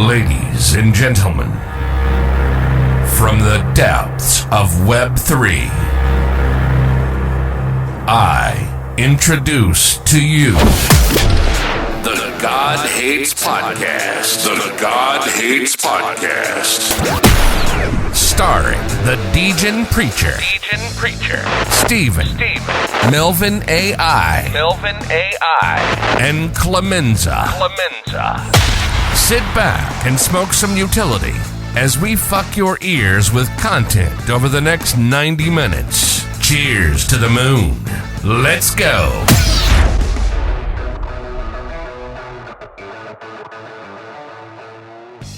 Ladies and gentlemen, from the depths of Web3, I introduce to you the God Hates Podcast. The God Hates Podcast. Starring the Degen Preacher. Stephen. Melvin AI. And Clemenza. Sit back and smoke some utility as we fuck your ears with content over the next 90 minutes. Cheers to the moon. Let's go.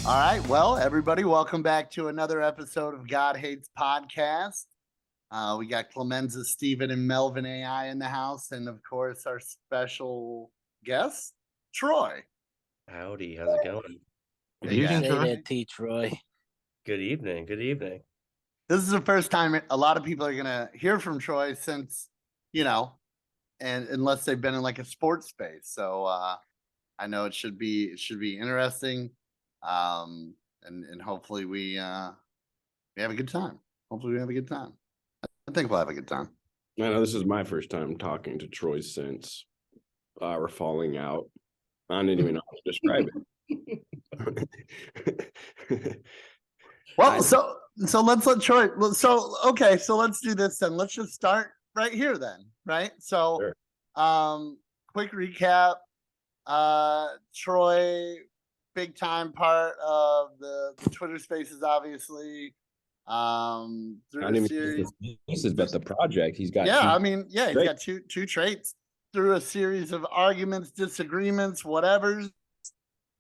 All right, well, everybody, welcome back to another episode of God Hates Podcast. We got Clemenza, Stephen, and Melvin AI in the house, and of course, our special guest, Troy. Howdy, how's it going? Good evening, Troy. Troy. Good evening. This is the first time a lot of people are gonna hear from Troy since, and unless they've been in like a sports space. So I know it should be interesting. And hopefully we have a good time. I think we'll have a good time. I know this is my first time talking to Troy since we're falling out. I didn't even know how to describe it. Well, so let's let Troy. So let's do this then. Let's just start right here then, right? So, Sure. Quick recap. Troy, big time part of the Twitter Spaces, obviously. Through the series, this is but the project. He's got he's got two traits through a series of arguments, disagreements, whatever.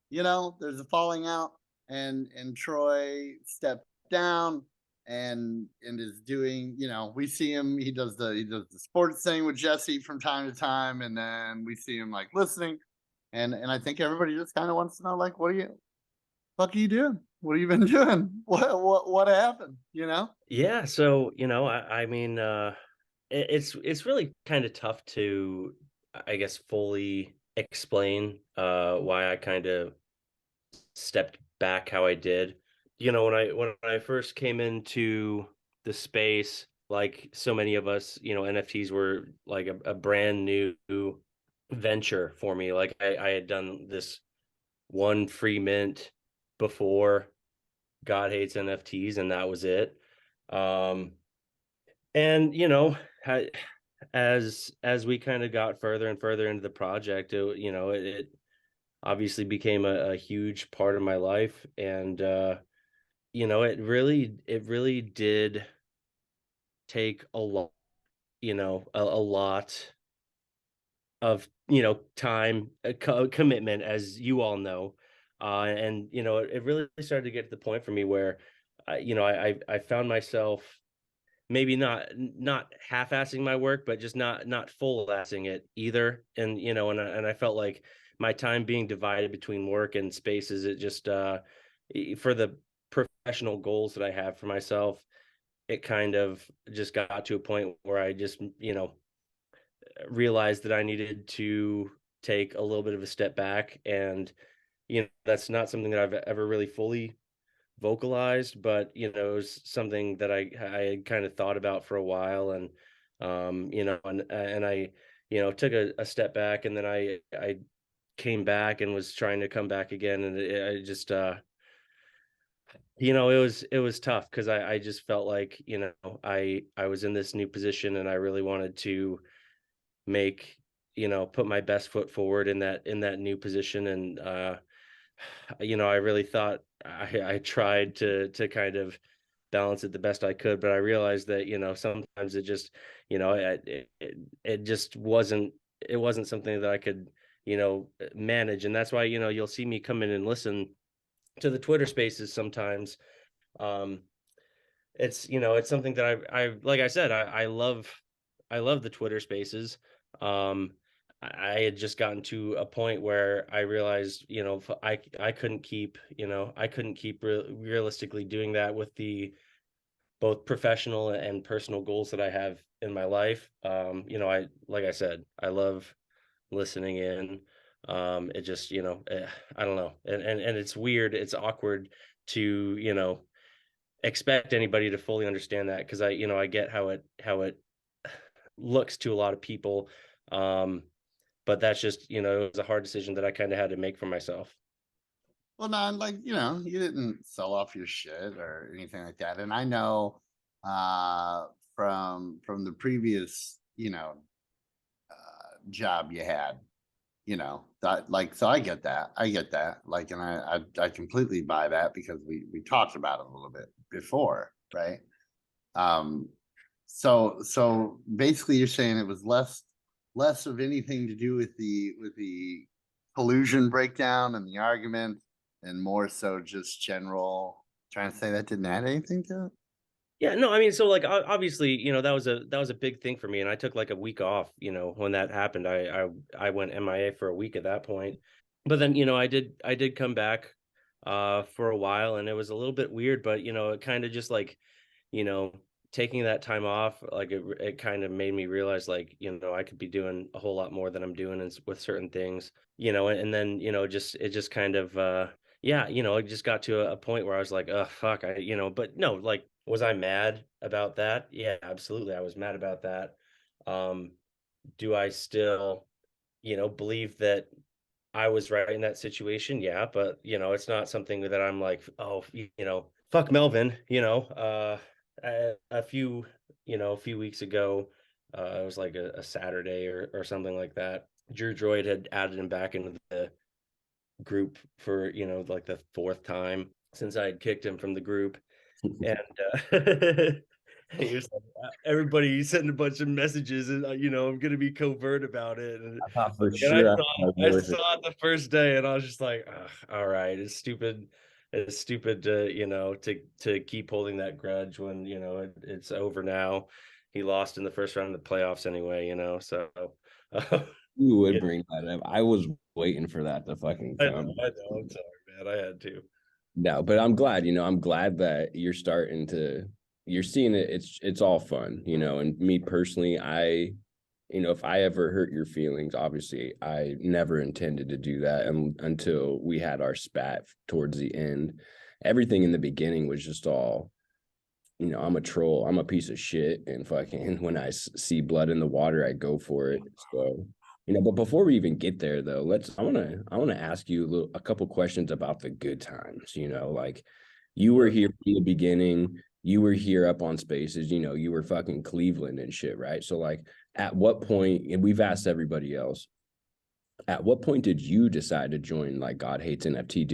There's a falling out, and Troy stepped down and is doing. We see him. He does the sports thing with Jesse from time to time, and then we see him like listening, and I think everybody just kind of wants to know, like, what are you doing? What have you been doing? What happened? Yeah, so I mean, it's really kind of tough to, I guess, fully explain why I kind of stepped back how I did. When I first came into the space, like so many of us, NFTs were like a brand new venture for me. Like I had done this one free mint before God Hates NFTs, and that was it. And as we kind of got further and further into the project, it obviously became a huge part of my life, and it really did take a lot, a lot of time, commitment, as you all know. And it really started to get to the point for me where I found myself maybe not half-assing my work, but just not full-assing it either. And and I felt like my time being divided between work and spaces, it just for the professional goals that I have for myself, it kind of just got to a point where I just realized that I needed to take a little bit of a step back. And that's not something that I've ever really fully vocalized, but it was something that I had kind of thought about for a while. And and I took a step back, and then I came back and was trying to come back again, and I just it was tough, because I just felt like I was in this new position, and I really wanted to make put my best foot forward in that new position. And I really thought I tried to kind of balance it the best I could, but I realized that sometimes it just it just wasn't something that I could manage. And that's why you'll see me come in and listen to the Twitter Spaces sometimes. It's it's something that I like I said, I love the Twitter Spaces. I had just gotten to a point where I realized, I couldn't keep, realistically doing that with the both professional and personal goals that I have in my life. Like I said, I love listening in. It just, I don't know. And it's weird. It's awkward to, expect anybody to fully understand that, because I get how it looks to a lot of people. But that's just, it was a hard decision that I kind of had to make for myself. Well, not like, you didn't sell off your shit or anything like that. And I know from the previous, job you had, that, like, so I get that. I get that. Like, and I completely buy that, because we talked about it a little bit before, right? Um so basically you're saying it was less of anything to do with the collusion breakdown and the argument, and more so just general trying to say that didn't add anything to it. Yeah, no, I mean, so like obviously, that was a big thing for me, and I took like a week off, when that happened. I went MIA for a week at that point. But then, I did come back for a while, and it was a little bit weird, but it kind of just like, you know, taking that time off, like it kind of made me realize, like, I could be doing a whole lot more than I'm doing with certain things, and then, it just kind of yeah, it just got to a point where I was like, oh fuck, but no, like, was I mad about that? Yeah, absolutely. I was mad about that. Um, do I still, believe that I was right in that situation? Yeah, but it's not something that I'm like, oh, fuck Melvin, a few weeks ago, it was like a Saturday or something like that. Drew Droid had added him back into the group for, like the fourth time since I had kicked him from the group. And he was like, everybody sent a bunch of messages, and I'm gonna be covert about it. And I thought for and I sure saw I saw it the first day, and I was just like, ugh, all right, it's stupid. It's stupid to to keep holding that grudge when it's over now. He lost in the first round of the playoffs anyway, so uh, you would yeah, bring that up. I was waiting for that to fucking come. I know. I'm sorry, man. I had to. No, but I'm glad, I'm glad that you're seeing it. It's all fun, and me personally, if I ever hurt your feelings, obviously I never intended to do that, until we had our spat towards the end. Everything in the beginning was just all, I'm a troll, I'm a piece of shit, and fucking when I see blood in the water, I go for it. So, but before we even get there, though, I want to ask you a couple questions about the good times. Like, you were here from the beginning, you were here up on Spaces, you were fucking Cleveland and shit, right? So, like, at what point, and we've asked everybody else, at what point did you decide to join, like, God Hates NFT?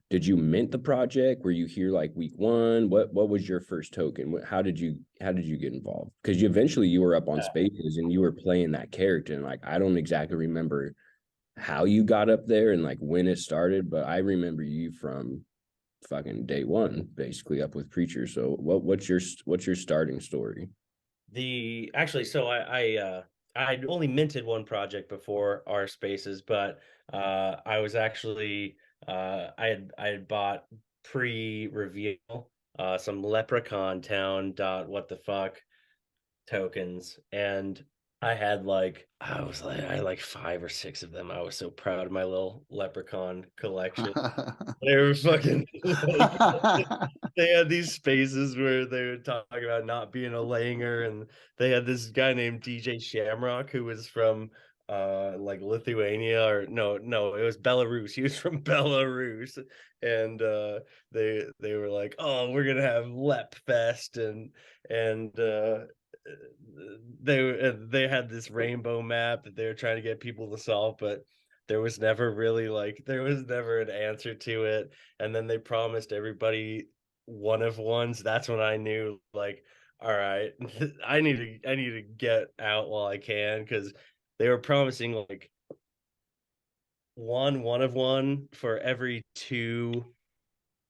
Did you mint the project? Were you here like week one? What was your first token? How did you get involved? Because you were up on Spaces and you were playing that character, and like, I don't exactly remember how you got up there and like when it started, but I remember you from fucking day one, basically up with Preacher. So what's your starting story? So I'd only minted one project before our Spaces, but I was actually I had bought pre-reveal some Leprechaun Town dot what the fuck tokens, and I had like 5 or 6 of them. I was so proud of my little Leprechaun collection. They were fucking like, they had these spaces where they would talk about not being a langer, and they had this guy named DJ Shamrock who was from like Lithuania, or no, it was Belarus. He was from Belarus, and they were like, oh, we're gonna have Lep Fest, and they had this rainbow map that they were trying to get people to solve, but there was never an answer to it. And then they promised everybody one of ones. That's when I knew, like, all right, I need to get out while I can, because they were promising like one of one for every 2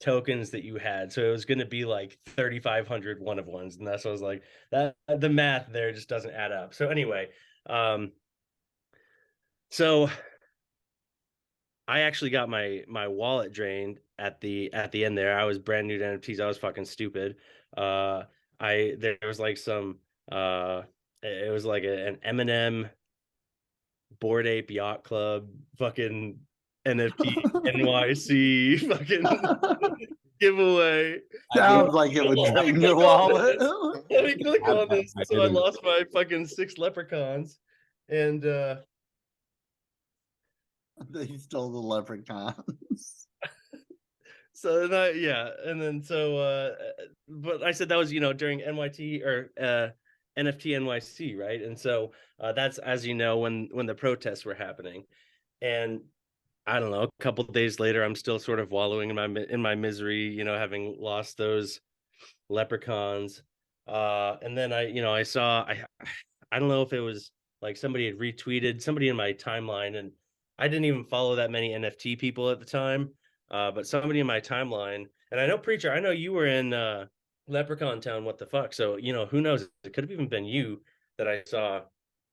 tokens that you had. So it was going to be like 3,500 one of ones. And that's what I was like, that the math there just doesn't add up. So anyway, so I actually got my wallet drained at the end there. I was brand new to NFTs. I was fucking stupid. There was like some it was like an Eminem Bored Ape Yacht Club, fucking NFT NYC, fucking giveaway. Sounds like it would drain your wallet. Let me click on this. I So I didn't- lost my fucking 6 leprechauns. And They stole the leprechauns. so then and then but I said that was, during NYT or NFT NYC, right? And so that's, as you know, when the protests were happening. And I don't know, a couple of days later, I'm still sort of wallowing in my misery, having lost those leprechauns. And then I saw, I don't know if it was like somebody had retweeted somebody in my timeline, and I didn't even follow that many NFT people at the time. But somebody in my timeline, and I know, Preacher, I know you were in Leprechaun Town, what the fuck? So, who knows? It could have even been you that I saw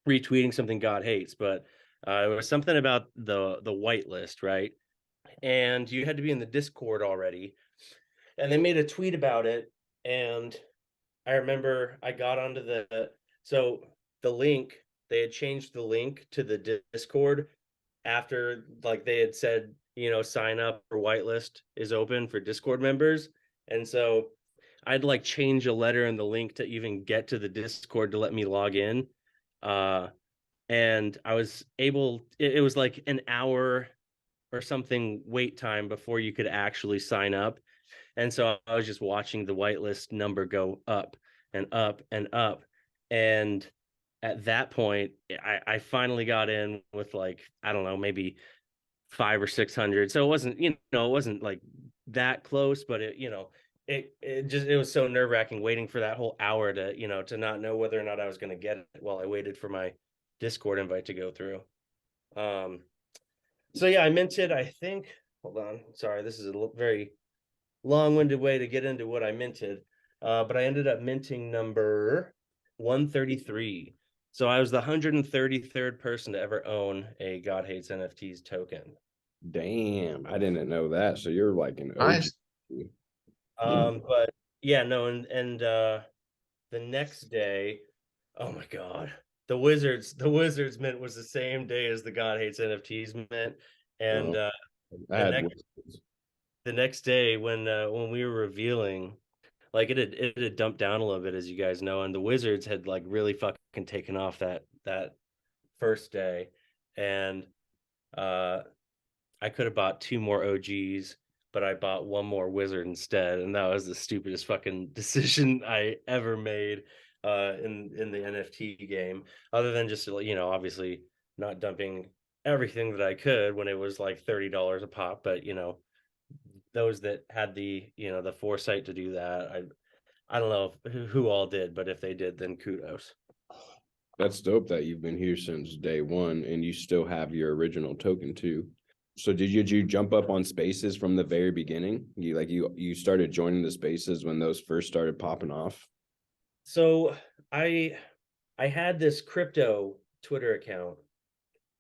retweeting something God hates, but it was something about the whitelist, right? And you had to be in the Discord already. And they made a tweet about it. And I remember I got onto the link, they had changed the link to the Discord after like they had said, sign up for whitelist is open for Discord members. And so I'd like change a letter in the link to even get to the Discord to let me log in. And I was able, it was like an hour or something wait time before you could actually sign up. And so I was just watching the whitelist number go up and up and up. And at that point, I finally got in with like, I don't know, maybe 500 or 600. So it wasn't, it wasn't like that close, but it was so nerve wracking waiting for that whole hour to not know whether or not I was going to get it while I waited for my Discord invite to go through. So yeah, I minted, I think, hold on. Sorry, this is a very long-winded way to get into what I minted. But I ended up minting number 133. So I was the 133rd person to ever own a God Hates NFTs token. Damn, I didn't know that. So you're like an Nice. OG. But yeah, no, and the next day, oh my God, the Wizards mint was the same day as the God Hates NFTs mint. And the next day when we were revealing, like it had dumped down a little bit, as you guys know, and the Wizards had like really fucking taken off that first day. And I could have bought 2 more OGs, but I bought 1 more Wizard instead, and that was the stupidest fucking decision I ever made in the NFT game, other than just obviously not dumping everything that I could when it was like $30 a pop. But those that had the the foresight to do that, I don't know who all did, but if they did, then kudos. That's dope that you've been here since day one and you still have your original token too. So did you jump up on spaces from the very beginning? You started joining the spaces when those first started popping off? So I had this crypto Twitter account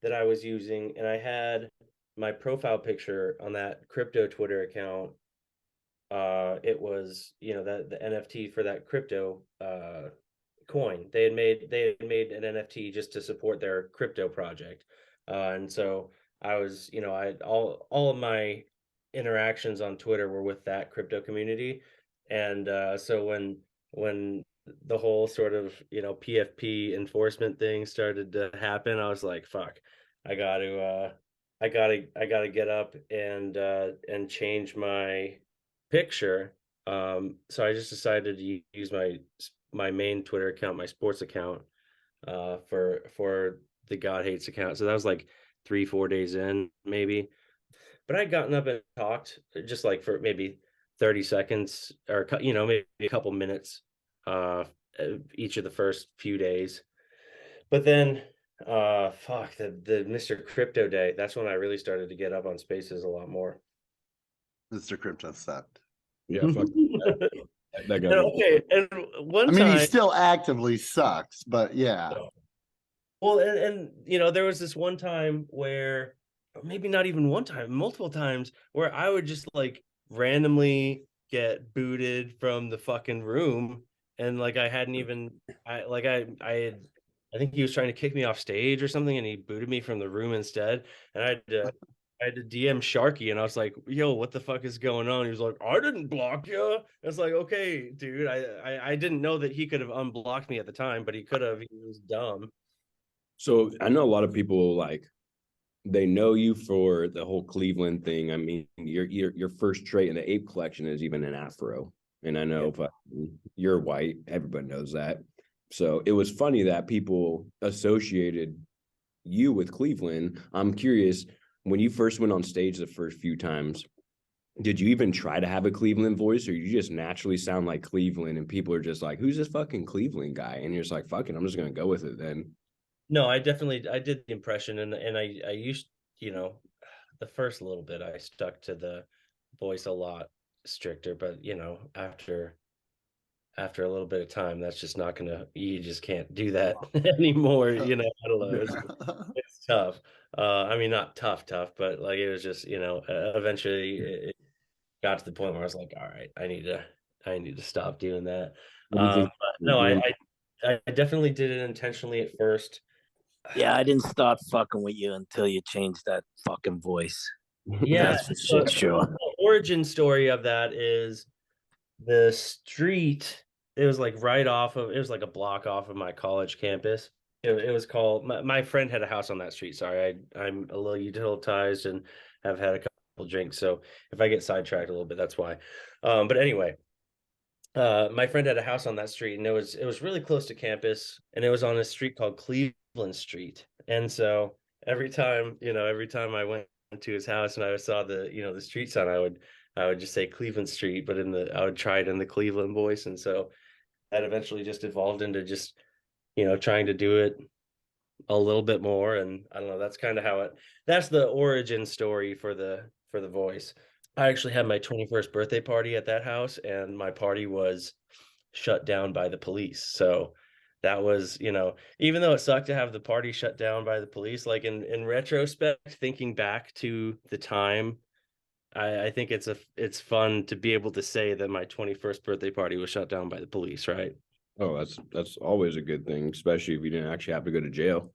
that I was using, and I had my profile picture on that crypto Twitter account. It was, that the NFT for that crypto coin. They had made an NFT just to support their crypto project. And so I was, I all of my interactions on Twitter were with that crypto community. And so when the whole sort of, PFP enforcement thing started to happen, I was like, fuck, I gotta get up and change my picture. So I just decided to use my main Twitter account, my sports account, for the God Hates account. So that was like 3-4 days in, maybe. But I'd gotten up and talked just like for maybe 30 seconds or maybe a couple minutes each of the first few days. But then the Mr. Crypto Day, that's when I really started to get up on spaces a lot more. Mr. Crypto sucked. Yeah, fuck that guy. Okay, and one time he still actively sucks, but yeah. Well, and there was this one time where, or maybe not even one time, multiple times, where I would just like randomly get booted from the fucking room, and like I hadn't even I had I think he was trying to kick me off stage or something, and he booted me from the room instead. And I had to DM Sharky, and I was like, "Yo, what the fuck is going on?" He was like, "I didn't block you." It's like, okay, dude, I didn't know that he could have unblocked me at the time, but he could have. He was dumb. So I know a lot of people like they know you for the whole Cleveland thing. I mean, your first trait in the ape collection is even an afro, and I know you're white. Everybody knows that. So it was funny that people associated you with Cleveland. I'm curious, when you first went on stage the first few times, did you even try to have a Cleveland voice, or you just naturally sound like Cleveland and people are just like, who's this fucking Cleveland guy? And you're just like, fucking, I'm just gonna go with it then. No, I did the impression, and I used, the first little bit I stuck to the voice a lot stricter, but after a little bit of time, that's just not gonna, you just can't do that anymore. I don't know. It's tough. I mean, not tough, but like it was just, eventually it got to the point where I was like, all right, I need to stop doing that. What do you think? But no, I definitely did it intentionally at first. Yeah, I didn't start fucking with you until you changed that fucking voice. Yeah, that's for shit sure. The origin story of that is the street. It was like it was like a block off of my college campus. It was called, my friend had a house on that street. Sorry, I'm a little utilitized and have had a couple drinks. So if I get sidetracked a little bit, that's why. But anyway, my friend had a house on that street, and it was really close to campus, and it was on a street called Cleveland Street. And so every time I went to his house and I saw the street sign, I would just say Cleveland Street, but I would try it in the Cleveland voice. And so that eventually just evolved into just, trying to do it a little bit more. And I don't know, that's kind of that's the origin story for the voice. I actually had my 21st birthday party at that house, and my party was shut down by the police. So that was, even though it sucked to have the party shut down by the police, like in retrospect, thinking back to the time, I think it's fun to be able to say that my 21st birthday party was shut down by the police, right? Oh, that's always a good thing, especially if you didn't actually have to go to jail.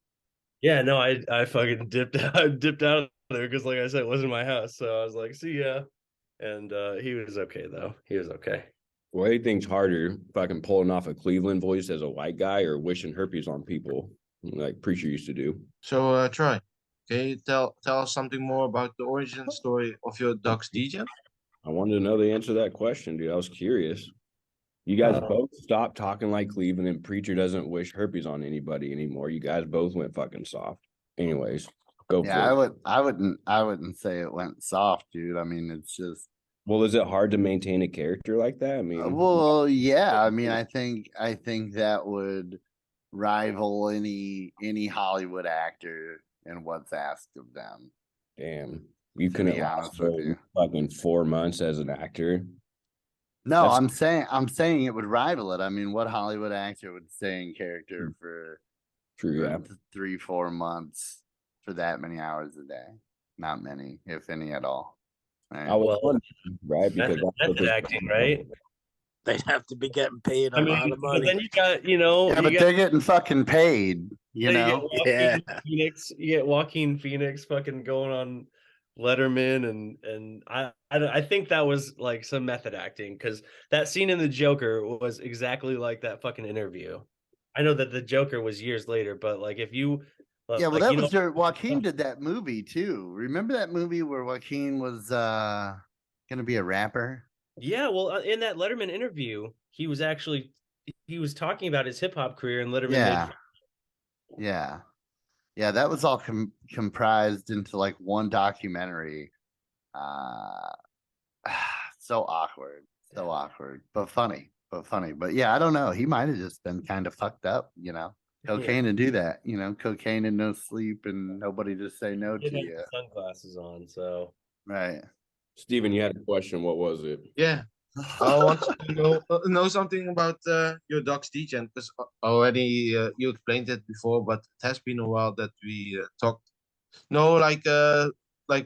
Yeah, no, I fucking dipped out of there because, like I said, it wasn't my house. So I was like, see ya. And he was okay though. He was okay. What do you think's harder, fucking pulling off a Cleveland voice as a white guy or wishing herpes on people like Preacher used to do? So, Troy, can you tell us something more about the origin story of your dog's DJ? I wanted to know the answer to that question, dude. I was curious. You guys both stopped talking like Cleveland, and Preacher doesn't wish herpes on anybody anymore. You guys both went fucking soft. Anyways, go for it. I wouldn't say it went soft, dude. I mean, it's just. Well, is it hard to maintain a character like that? I mean, well, yeah. I mean, I think that would rival any Hollywood actor in what's asked of them. damn, you couldn't last for fucking 4 months as an actor. No, I'm saying it would rival it. I mean, what Hollywood actor would stay in character for 3-4 months for that many hours a day? Not many, if any at all. Right? I was wondering, right? Because that's acting, right? They'd have to be getting paid a lot of money. But then you got, they're getting fucking paid, Yeah. You get Joaquin Phoenix fucking going on Letterman, and I think that was like some method acting, because that scene in The Joker was exactly like that fucking interview. I know that The Joker was years later, but like if you Joaquin did that movie too. Remember that movie where Joaquin was gonna be a rapper? Yeah, well, in that Letterman interview, he was talking about his hip hop career, and Letterman Yeah, that was all comprised into like one documentary. So awkward, but funny. But yeah, I don't know. He might have just been kind of fucked up, cocaine to do that, cocaine and no sleep and nobody just say no to you. Sunglasses on, so right. Steven, you had a question. What was it? Yeah. I want to know something about your dog's DJ, because already you explained it before, but it has been a while that we talked. No, like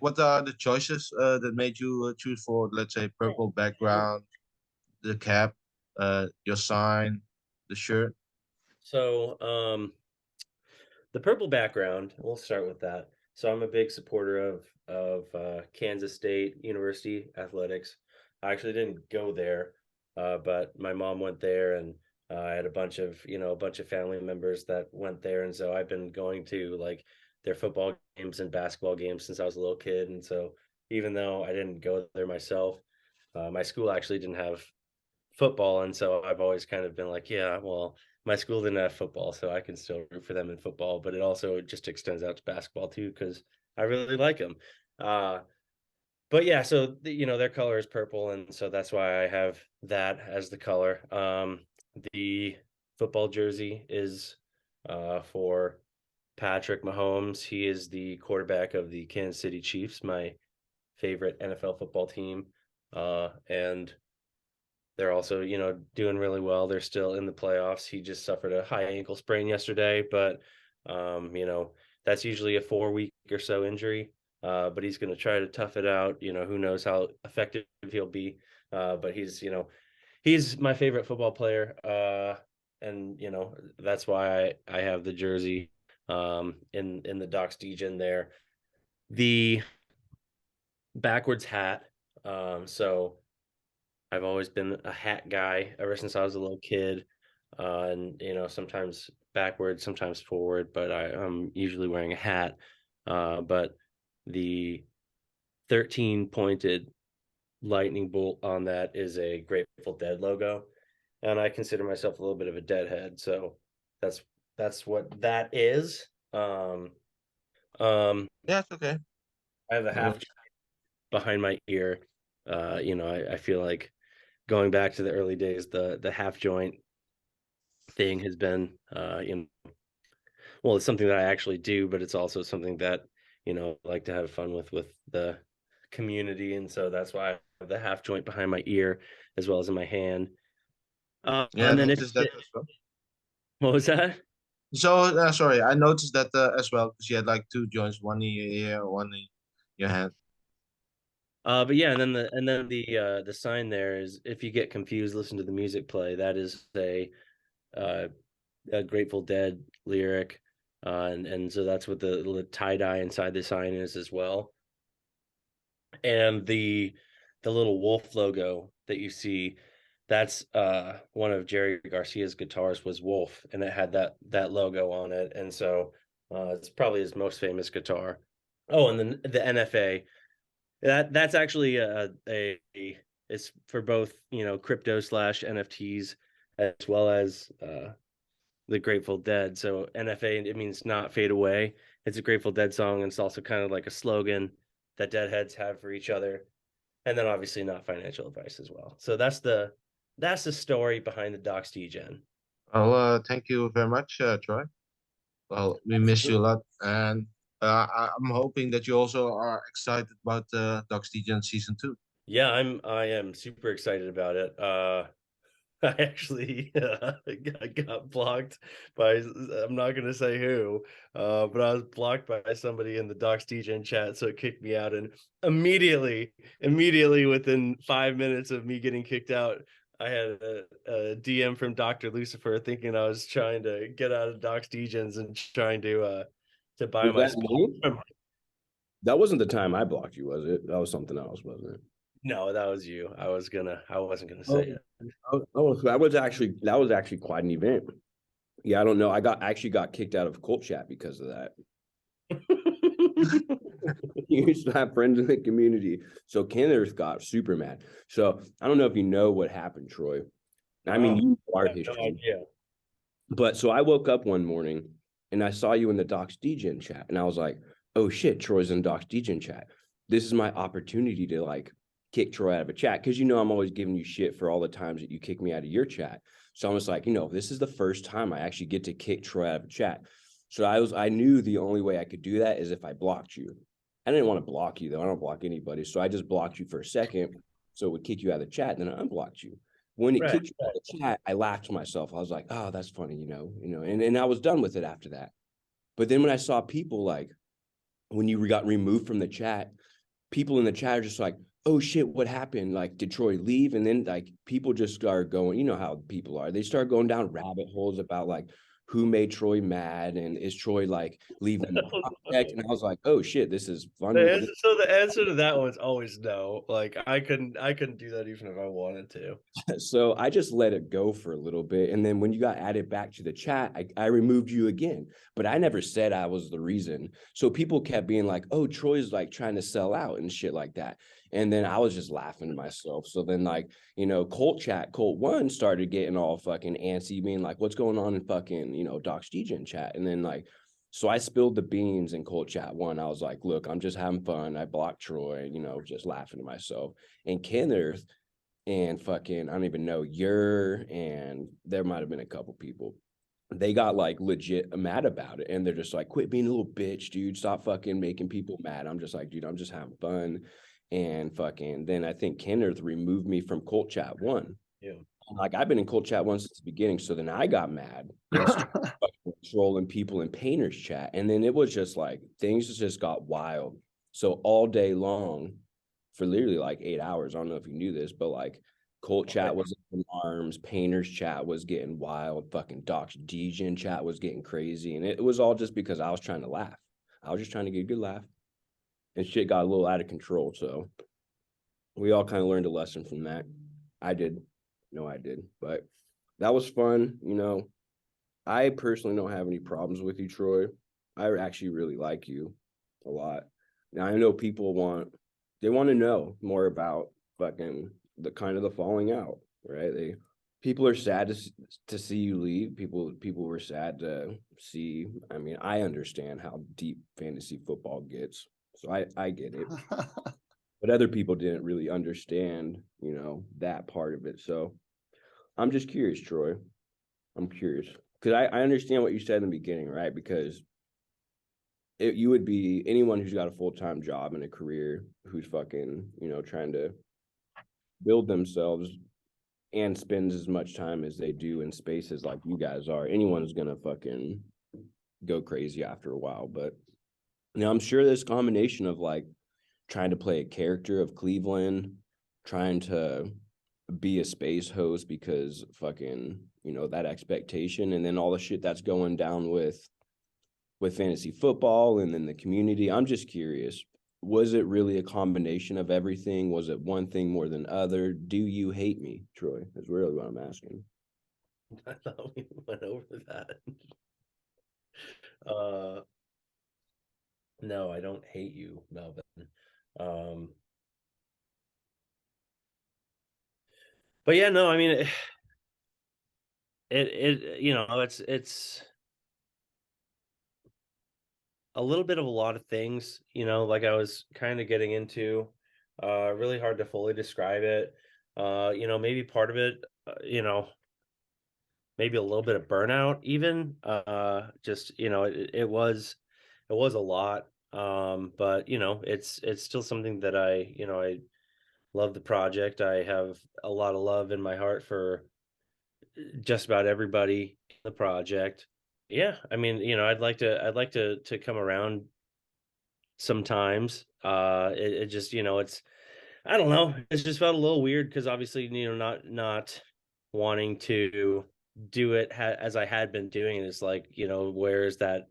what are the choices that made you choose for, let's say, purple background, the cap, your sign, the shirt? So the purple background, we'll start with that. So I'm a big supporter of Kansas State University athletics. I actually didn't go there, but my mom went there, and I had a bunch of family members that went there, and so I've been going to like their football games and basketball games since I was a little kid. And so even though I didn't go there myself, my school actually didn't have football, and so I've always kind of been like, yeah, well, my school didn't have football, so I can still root for them in football, but it also just extends out to basketball too, because I really like them. But yeah, so their color is purple, and so that's why I have that as the color. The football jersey is for Patrick Mahomes. He is the quarterback of the Kansas City Chiefs, my favorite NFL football team, and they're also, doing really well. They're still in the playoffs. He just suffered a high ankle sprain yesterday, but that's usually a 4 week or so injury. But he's going to try to tough it out. Who knows how effective he'll be. But he's my favorite football player. And that's why I have the jersey in the Docs Degen there. The backwards hat. So I've always been a hat guy ever since I was a little kid. And sometimes backwards, sometimes forward, but I'm usually wearing a hat. But the 13 pointed lightning bolt on that is a Grateful Dead logo, and I consider myself a little bit of a deadhead, so that's what that is. Yeah, it's okay. I have a half behind my ear. I feel like going back to the early days, the half joint thing has been well, it's something that I actually do, but it's also something that I like to have fun with the community, and so that's why I have the half joint behind my ear as well as in my hand. Yeah, And I then noticed that as well. what was that? So sorry, I noticed that as well because you had like two joints, one in your ear, one in your hand. But yeah, and then the sign there is, if you get confused, listen to the music play. That is uh, a Grateful Dead lyric, and so that's what the tie dye inside the sign is as well. And the little wolf logo that you see, that's one of Jerry Garcia's guitars was Wolf, and it had that logo on it, and so it's probably his most famous guitar. Oh, and then the NFA. That's actually it's for both crypto / NFTs as well as the Grateful Dead. So NFA, it means not fade away. It's a Grateful Dead song, and it's also kind of like a slogan that Deadheads have for each other. And then obviously not financial advice as well. So that's the story behind the Docs Degen. Well, thank you very much, Troy. Well, we miss you a lot, and I'm hoping that you also are excited about Docs Degen season 2. Yeah, I am super excited about it. I actually got blocked by, I'm not going to say who, but I was blocked by somebody in the Docs Degen chat, so it kicked me out. And immediately within 5 minutes of me getting kicked out, I had a DM from Dr. Lucifer thinking I was trying to get out of Docs Degens and trying to buy Was my that me? spot. That wasn't the time I blocked you, was it? That was something else, wasn't it? No, that was you. I wasn't gonna say it. So that was actually quite an event. Yeah, I don't know. I actually got kicked out of Cult Chat because of that. You used to have friends in the community, so Candace got super mad. So I don't know if you know what happened, Troy. I mean, you know our history. No idea. But so I woke up one morning and I saw you in the Docs Degen chat, and I was like, "Oh shit, Troy's in Docs Degen chat. This is my opportunity to like kick Troy out of a chat, because I'm always giving you shit for all the times that you kick me out of your chat. So I was like, this is the first time I actually get to kick Troy out of a chat. So I knew the only way I could do that is if I blocked you. I didn't want to block you though. I don't block anybody. So I just blocked you for a second, so it would kick you out of the chat, and then I unblocked you. When it kicked you out of the chat, I laughed to myself. I was like, "Oh, that's funny," and I was done with it after that. But then when I saw people, like, when you got removed from the chat, people in the chat are just like, "Oh shit, what happened? Like, did Troy leave?" And then like people just start going, you know how people are. They start going down rabbit holes about like who made Troy mad, and is Troy like leaving the project? And I was like, oh shit, this is fun. So the answer to that one's always no. Like I couldn't do that even if I wanted to. So I just let it go for a little bit. And then when you got added back to the chat, I removed you again. But I never said I was the reason. So people kept being like, oh, Troy's like trying to sell out and shit like that. And then I was just laughing to myself. So then, like, Colt 1 started getting all fucking antsy, being like, what's going on in fucking, Doc's DGen chat? And then, like, so I spilled the beans in Colt Chat 1. I was like, look, I'm just having fun. I blocked Troy, just laughing to myself. And Kenneth and fucking, I don't even know, and there might have been a couple people. They got like legit mad about it. And they're just like, quit being a little bitch, dude. Stop fucking making people mad. I'm just like, dude, I'm just having fun. And fucking, then I think Kenneth removed me from Colt Chat 1. Yeah. Like, I've been in Colt Chat 1 since the beginning. So then I got mad and started trolling people in Painters Chat. And then it was just like, things just got wild. So all day long, for literally like 8 hours, I don't know if you knew this, but like Colt Chat was in arms, Painters Chat was getting wild, fucking Doc's DGen chat was getting crazy. And it was all just because I was trying to laugh. I was just trying to get a good laugh. And shit got a little out of control. So we all kind of learned a lesson from that. I did. No, I did. But that was fun. I personally don't have any problems with you, Troy. I actually really like you a lot. Now, I know people want to know more about fucking the falling out, right? People are sad to see you leave. People were sad to see. I mean, I understand how deep fantasy football gets. So I get it. But other people didn't really understand, that part of it. So I'm just curious, Troy. I'm curious. Because I understand what you said in the beginning, right? Because you would be anyone who's got a full-time job and a career who's fucking, trying to build themselves and spends as much time as they do in spaces like you guys are. Anyone's gonna fucking go crazy after a while. But I'm sure this combination of like trying to play a character of Cleveland, trying to be a space host because fucking, that expectation, and then all the shit that's going down with fantasy football and then the community. I'm just curious, was it really a combination of everything? Was it one thing more than other? Do you hate me, Troy? Is really what I'm asking. I thought we went over that. No, I don't hate you, Melvin. But yeah, no, I mean, it's a little bit of a lot of things, like I was kind of getting into. Really hard to fully describe it. Maybe part of it, maybe a little bit of burnout even. Just, it was a lot. But it's still something that I love the project. I have a lot of love in my heart for just about everybody in the project. Yeah, I mean, I'd like to come around sometimes. It just, it's, I don't know, it's just felt a little weird because obviously, not wanting to do it as I had been doing it. It's like, where's that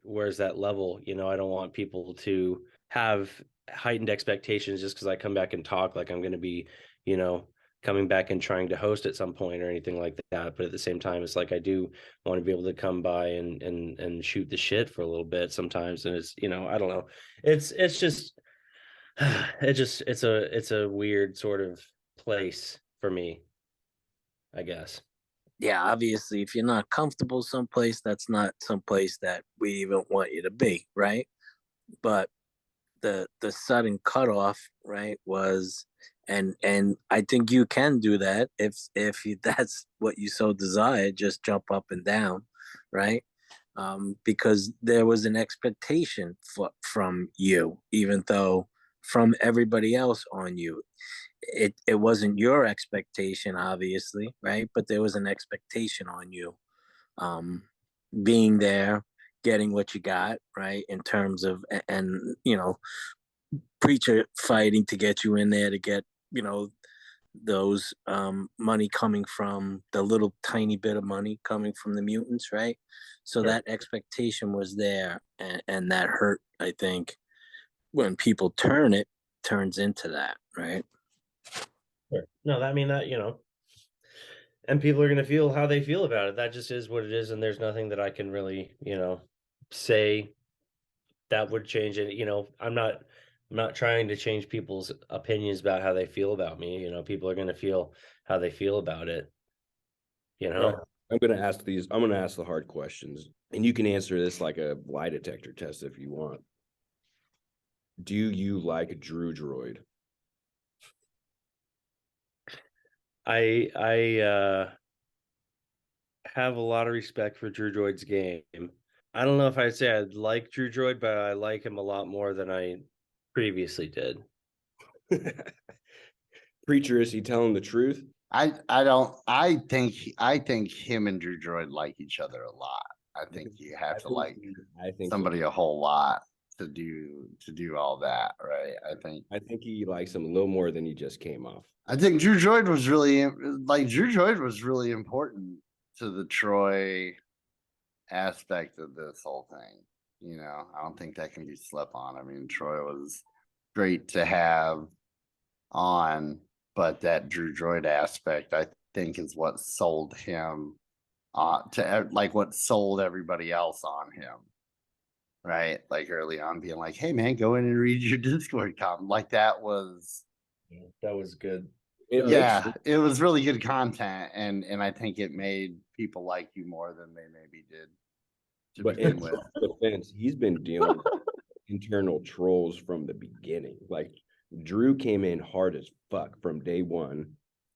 level? I don't want people to have heightened expectations just because I come back and talk like I'm going to be, coming back and trying to host at some point or anything like that. But at the same time, it's like I do want to be able to come by and shoot the shit for a little bit sometimes. And it's, I don't know. It's just it's a weird sort of place for me, I guess. Yeah, obviously, if you're not comfortable someplace, that's not someplace that we even want you to be, right? But the sudden cutoff, right, was, and I think you can do that if that's what you so desire, just jump up and down, right? Because there was an expectation from you, even though from everybody else on you. It wasn't your expectation, obviously, right? But there was an expectation on you, being there, getting what you got, right? In terms of, and Preacher fighting to get you in there to get, those money coming from the little tiny bit of money coming from the mutants, right? So that expectation was there, and that hurt, I think, when people turns into that, right? Sure. No, I mean that, and people are going to feel how they feel about it. That just is what it is, and there's nothing that I can really, say that would change it. I'm not trying to change people's opinions about how they feel about me. People are going to feel how they feel about it. Right. I'm gonna ask the hard questions, and you can answer this like a lie detector test if you want. Do you like Drew Droid? I have a lot of respect for Drew Droid's game. I don't know if I'd say I like Drew Droid, but I like him a lot more than I previously did. Preacher, is he telling the truth? I think him and Drew Droid like each other a lot. I think you have to like somebody a whole lot to do all that, right? I think he likes him a little more than he just came off. I think Drew Droid was really important to the Troy aspect of this whole thing. I don't think that can be slept on. I mean, Troy was great to have on, but that Drew Droid aspect, I think, is what sold him to like what sold everybody else on him. Right? Like early on being like, hey man, go in and read your Discord comment. Like that was good. It was really good content, and I think it made people like you more than they maybe did to begin with. Defense, he's been dealing with internal trolls from the beginning. Like Drew came in hard as fuck from day one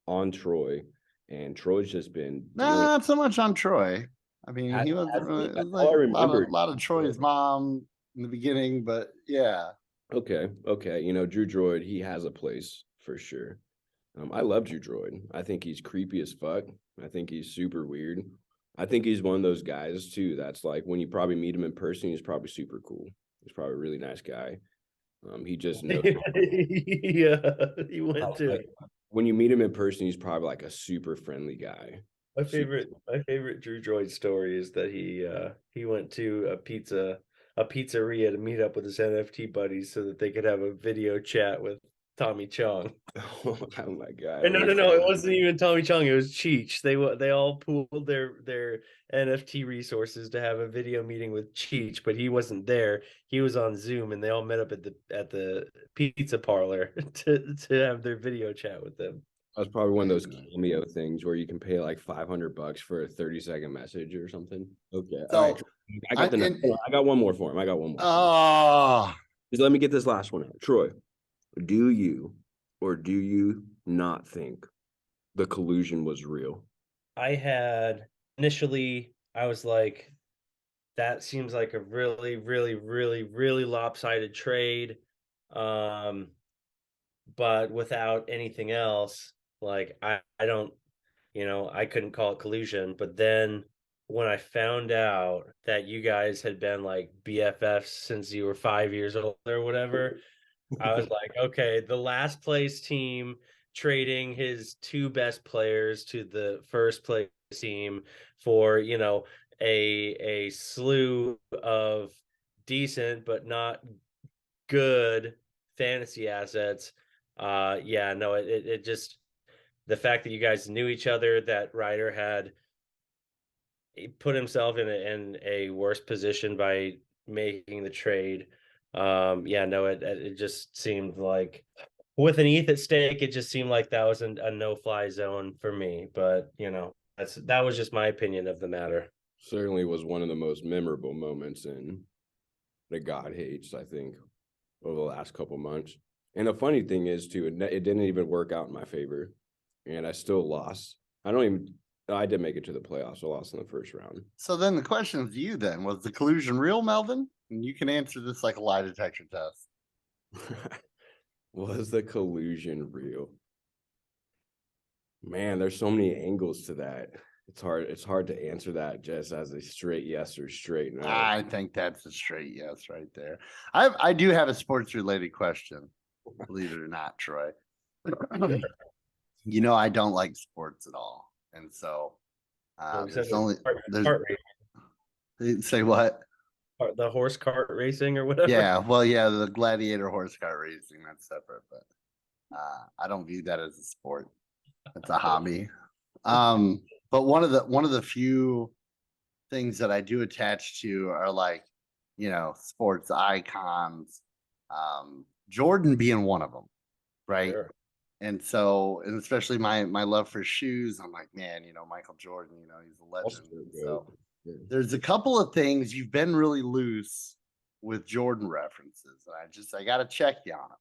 on Troy, and Troy's just been not so much on Troy. I mean, he was like a lot of Troy's mom in the beginning, but yeah. Okay. Drew Droid, he has a place for sure. I love Drew Droid. I think he's creepy as fuck. I think he's super weird. I think he's one of those guys too that's like when you probably meet him in person, he's probably super cool. He's probably a really nice guy. He just knows. Yeah, he went to. When you meet him in person, he's probably like a super friendly guy. My favorite Drew Droid story is that he went to a pizzeria to meet up with his NFT buddies so that they could have a video chat with Tommy Chong. Oh my god! No, it wasn't even Tommy Chong. It was Cheech. They all pooled their NFT resources to have a video meeting with Cheech, but he wasn't there. He was on Zoom, and they all met up at the pizza parlor to have their video chat with them. That's probably one of those Cameo things where you can pay like $500 for a 30-second message or something. Okay, so, all right. I got one more for him. Just let me get this last one out. Troy, do you or do you not think the collusion was real? Initially, I was like, that seems like a really, really, really, really lopsided trade. But without anything else, like I don't, I couldn't call it collusion. But then when I found out that you guys had been like BFFs since you were 5 years old or whatever, I was like, okay, the last place team trading his two best players to the first place team for, a slew of decent but not good fantasy assets. It just, the fact that you guys knew each other, that Ryder had put himself in a worse position by making the trade. It just seemed like with an ETH at stake, it just seemed like that was a no-fly zone for me. But that was just my opinion of the matter. Certainly was one of the most memorable moments in the God Hates, I think, over the last couple months. And the funny thing is too, it didn't even work out in my favor, and I still lost. I did make it to the playoffs. I lost in the first round. So then the question is to you then, was the collusion real, Melvin? And you can answer this like a lie detector test. Was the collusion real? Man, there's so many angles to that. It's hard to answer that just as a straight yes or straight no. I think that's a straight yes right there. I do have a sports related question, believe it or not, Troy. I don't like sports at all, and so there's only there's Cart say what? the horse cart racing or whatever. Yeah, well, yeah, the gladiator horse car racing, that's separate, but I don't view that as a sport. It's a hobby. But one of the few things that I do attach to are like, sports icons. Jordan being one of them, right? Sure. And so, and especially my love for shoes, I'm like, man, Michael Jordan, he's a legend. So there's a couple of things you've been really loose with Jordan references. I got to check you on them.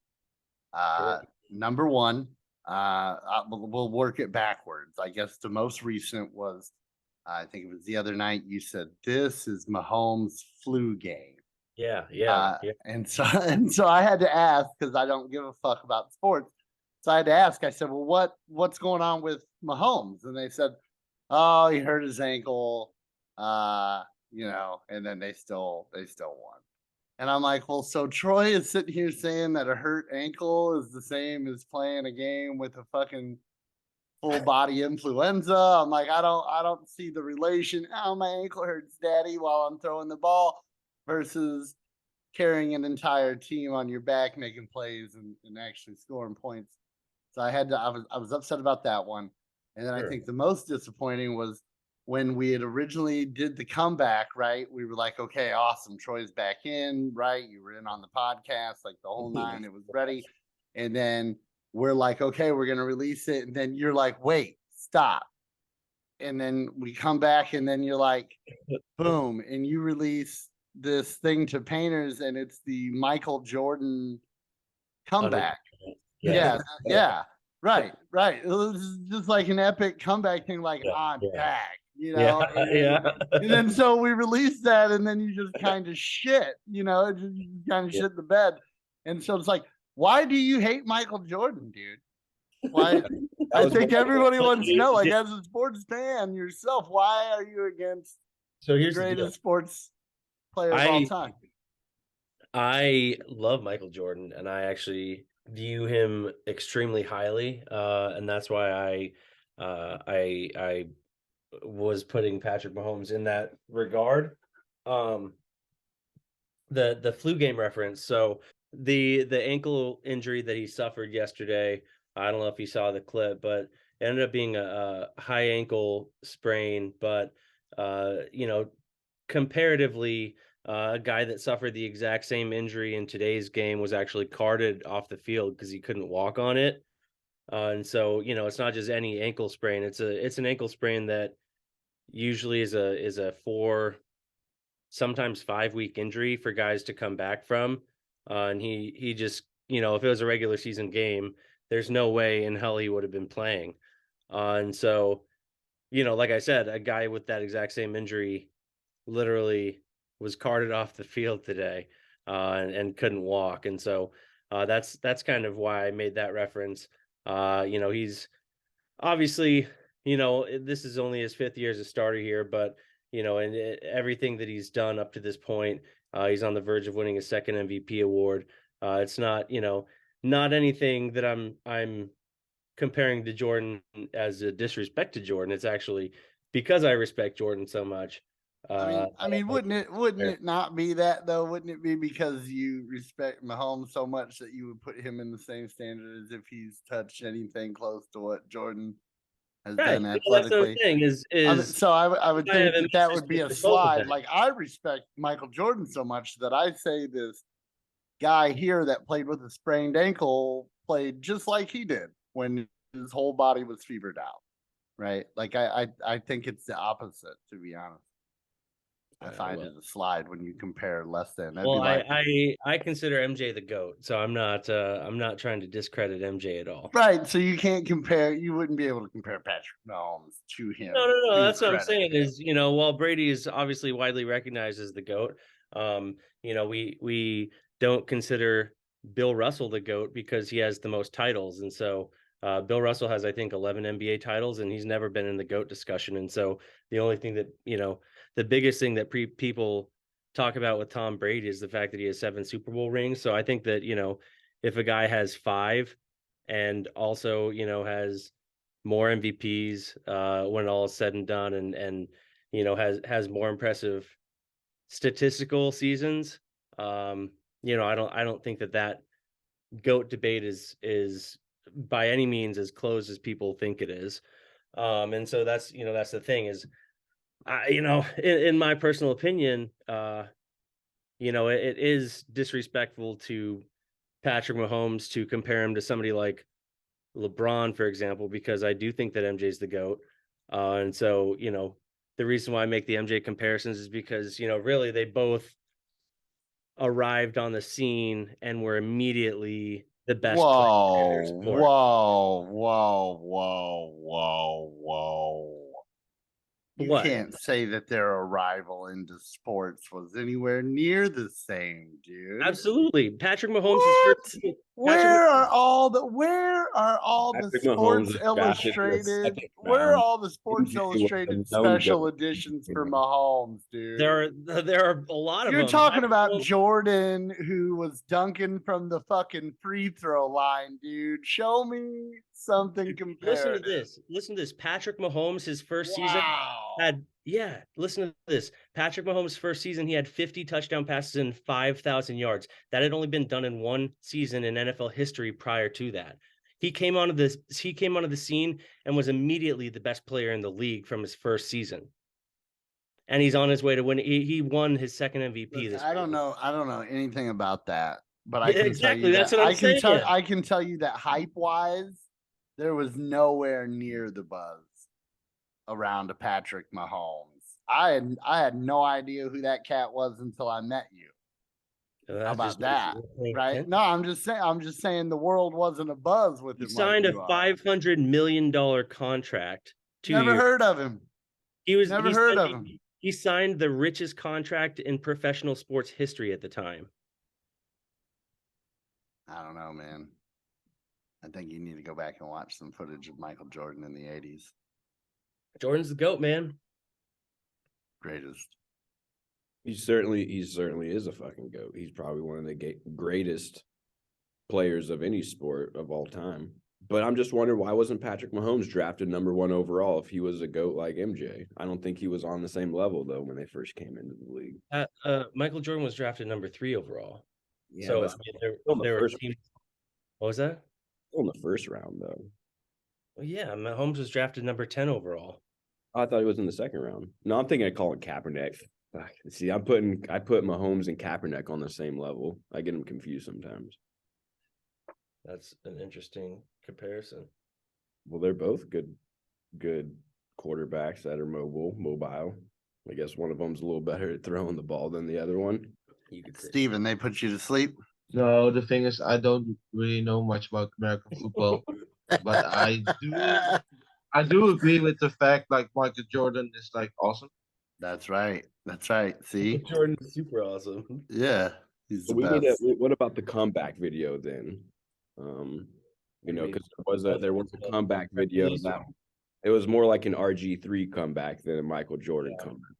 Sure. Number one, we'll work it backwards. I guess the most recent was, I think it was the other night. You said this is Mahomes' flu game. Yeah. And so I had to ask, because I don't give a fuck about sports. So I had to ask. I said, "Well, what's going on with Mahomes?" And they said, "Oh, he hurt his ankle." And then they still won. And I'm like, well, so Troy is sitting here saying that a hurt ankle is the same as playing a game with a fucking full body influenza. I'm like, I don't see the relation. Oh, my ankle hurts, daddy, while I'm throwing the ball, versus carrying an entire team on your back, making plays and actually scoring points. So I was upset about that one. And then Sure. I think the most disappointing was when we had originally did the comeback, right? We were like, okay, awesome. Troy's back in, right? You were in on the podcast, like the whole nine, it was ready. And then we're like, okay, we're going to release it. And then you're like, wait, stop. And then we come back and then you're like, boom. And you release this thing to painters and it's the Michael Jordan comeback. Yeah. Right. It was just like an epic comeback thing, like I'm back, And then so we released that, and then you just kind of shit, you kind of shit the bed. And so it's like, why do you hate Michael Jordan, dude? Why? I think everybody wants to know, like, as a sports fan yourself, why are you against the greatest sports player of all time? I love Michael Jordan, and I actually view him extremely highly, and that's why I was putting Patrick Mahomes in that regard. The flu game reference. So the ankle injury that he suffered yesterday, I don't know if you saw the clip, but it ended up being a high ankle sprain. But comparatively, a guy that suffered the exact same injury in today's game was actually carted off the field because he couldn't walk on it. And so, it's not just any ankle sprain. It's an ankle sprain that usually is a 4, sometimes 5 week injury for guys to come back from. And he just, if it was a regular season game, there's no way in hell he would have been playing. And so, like I said, a guy with that exact same injury literally was carted off the field today, and couldn't walk. And so that's kind of why I made that reference. He's obviously, this is only his 5th year as a starter here, but and everything that he's done up to this point, he's on the verge of winning a second MVP award. It's not, not anything that I'm comparing to Jordan as a disrespect to Jordan. It's actually because I respect Jordan so much. I mean, wouldn't it not be that though? Wouldn't it be because you respect Mahomes so much that you would put him in the same standard as if he's touched anything close to what Jordan has done athletically? That's the thing is so I would think that would be a slide. Like, I respect Michael Jordan so much that I say this guy here that played with a sprained ankle played just like he did when his whole body was fevered out, right? Like I think it's the opposite, to be honest. I find it a slide when you compare less than. Well, I consider MJ the GOAT, so I'm not trying to discredit MJ at all. Right. So you can't compare. You wouldn't be able to compare Patrick Mahomes to him. No. That's what I'm saying is, while Brady is obviously widely recognized as the GOAT, we don't consider Bill Russell the GOAT because he has the most titles, and so Bill Russell has, I think, 11 NBA titles, and he's never been in the GOAT discussion. And so the only thing that, the biggest thing that people talk about with Tom Brady is the fact that he has 7 Super Bowl rings. So I think that, if a guy has 5 and also, has more MVPs when all is said and done, and has more impressive statistical seasons. I don't think that GOAT debate is by any means as close as people think it is. And so that's the thing is, in my personal opinion, it is disrespectful to Patrick Mahomes to compare him to somebody like LeBron, for example, because I do think that MJ's the GOAT. And so, the reason why I make the MJ comparisons is because, really they both arrived on the scene and were immediately the best player in their sport. Whoa. You What? can't say that their arrival into sports was anywhere near the same, dude. Absolutely. Patrick Mahomes What? is Where are all the Patrick Sports Mahomes was drafted in the Illustrated? second Where are round. all the Sports MJ was a Illustrated known special GOAT. editions for Mahomes, dude? there are a lot of You're them. talking about Mahomes, Jordan, who was dunking from the fucking free throw line, dude. Show me something comparative. Listen to this. Patrick Mahomes, his first season Wow. listen to this. Patrick Mahomes' first season, he had 50 touchdown passes and 5,000 yards. That had only been done in one season in NFL history prior to that. He came onto the scene and was immediately the best player in the league from his first season. And he's on his way to win. He won his second MVP. Listen, I don't know anything about that, but I Yeah, can exactly. tell you That's that what I'm saying. I can tell you that hype wise, there was nowhere near the buzz around a Patrick Mahomes. I had no idea who that cat was until I met you. How about that? Right? No, I'm just saying the world wasn't a buzz with him. He signed a $500 million contract. Never heard of him. Never heard of him. He signed the richest contract in professional sports history at the time. I don't know, man. I think you need to go back and watch some footage of Michael Jordan in the 80s. Jordan's the GOAT, man. Greatest. He certainly is a fucking GOAT. He's probably one of the greatest players of any sport of all time. But I'm just wondering, why wasn't Patrick Mahomes drafted number 1 overall if he was a GOAT like MJ? I don't think he was on the same level, though, when they first came into the league. Michael Jordan was drafted number 3 overall. Yeah, so there were teams. What was that? In the first round, though. Well, yeah, Mahomes was drafted number 10 overall. Oh, I thought he was in the second round. No, I'm thinking of calling Kaepernick. See, I put Mahomes and Kaepernick on the same level. I get them confused sometimes. That's an interesting comparison. Well, they're both good quarterbacks that are mobile. I guess one of them's a little better at throwing the ball than the other one. You could say. Steven, they put you to sleep? No, the thing is, I don't really know much about American football, but I do agree with the fact like Michael Jordan is like awesome. That's right. See, Jordan's super awesome. Yeah, he's the best. What about the comeback video then? Because there was a comeback video that it was more like an RG3 comeback than a Michael Jordan comeback.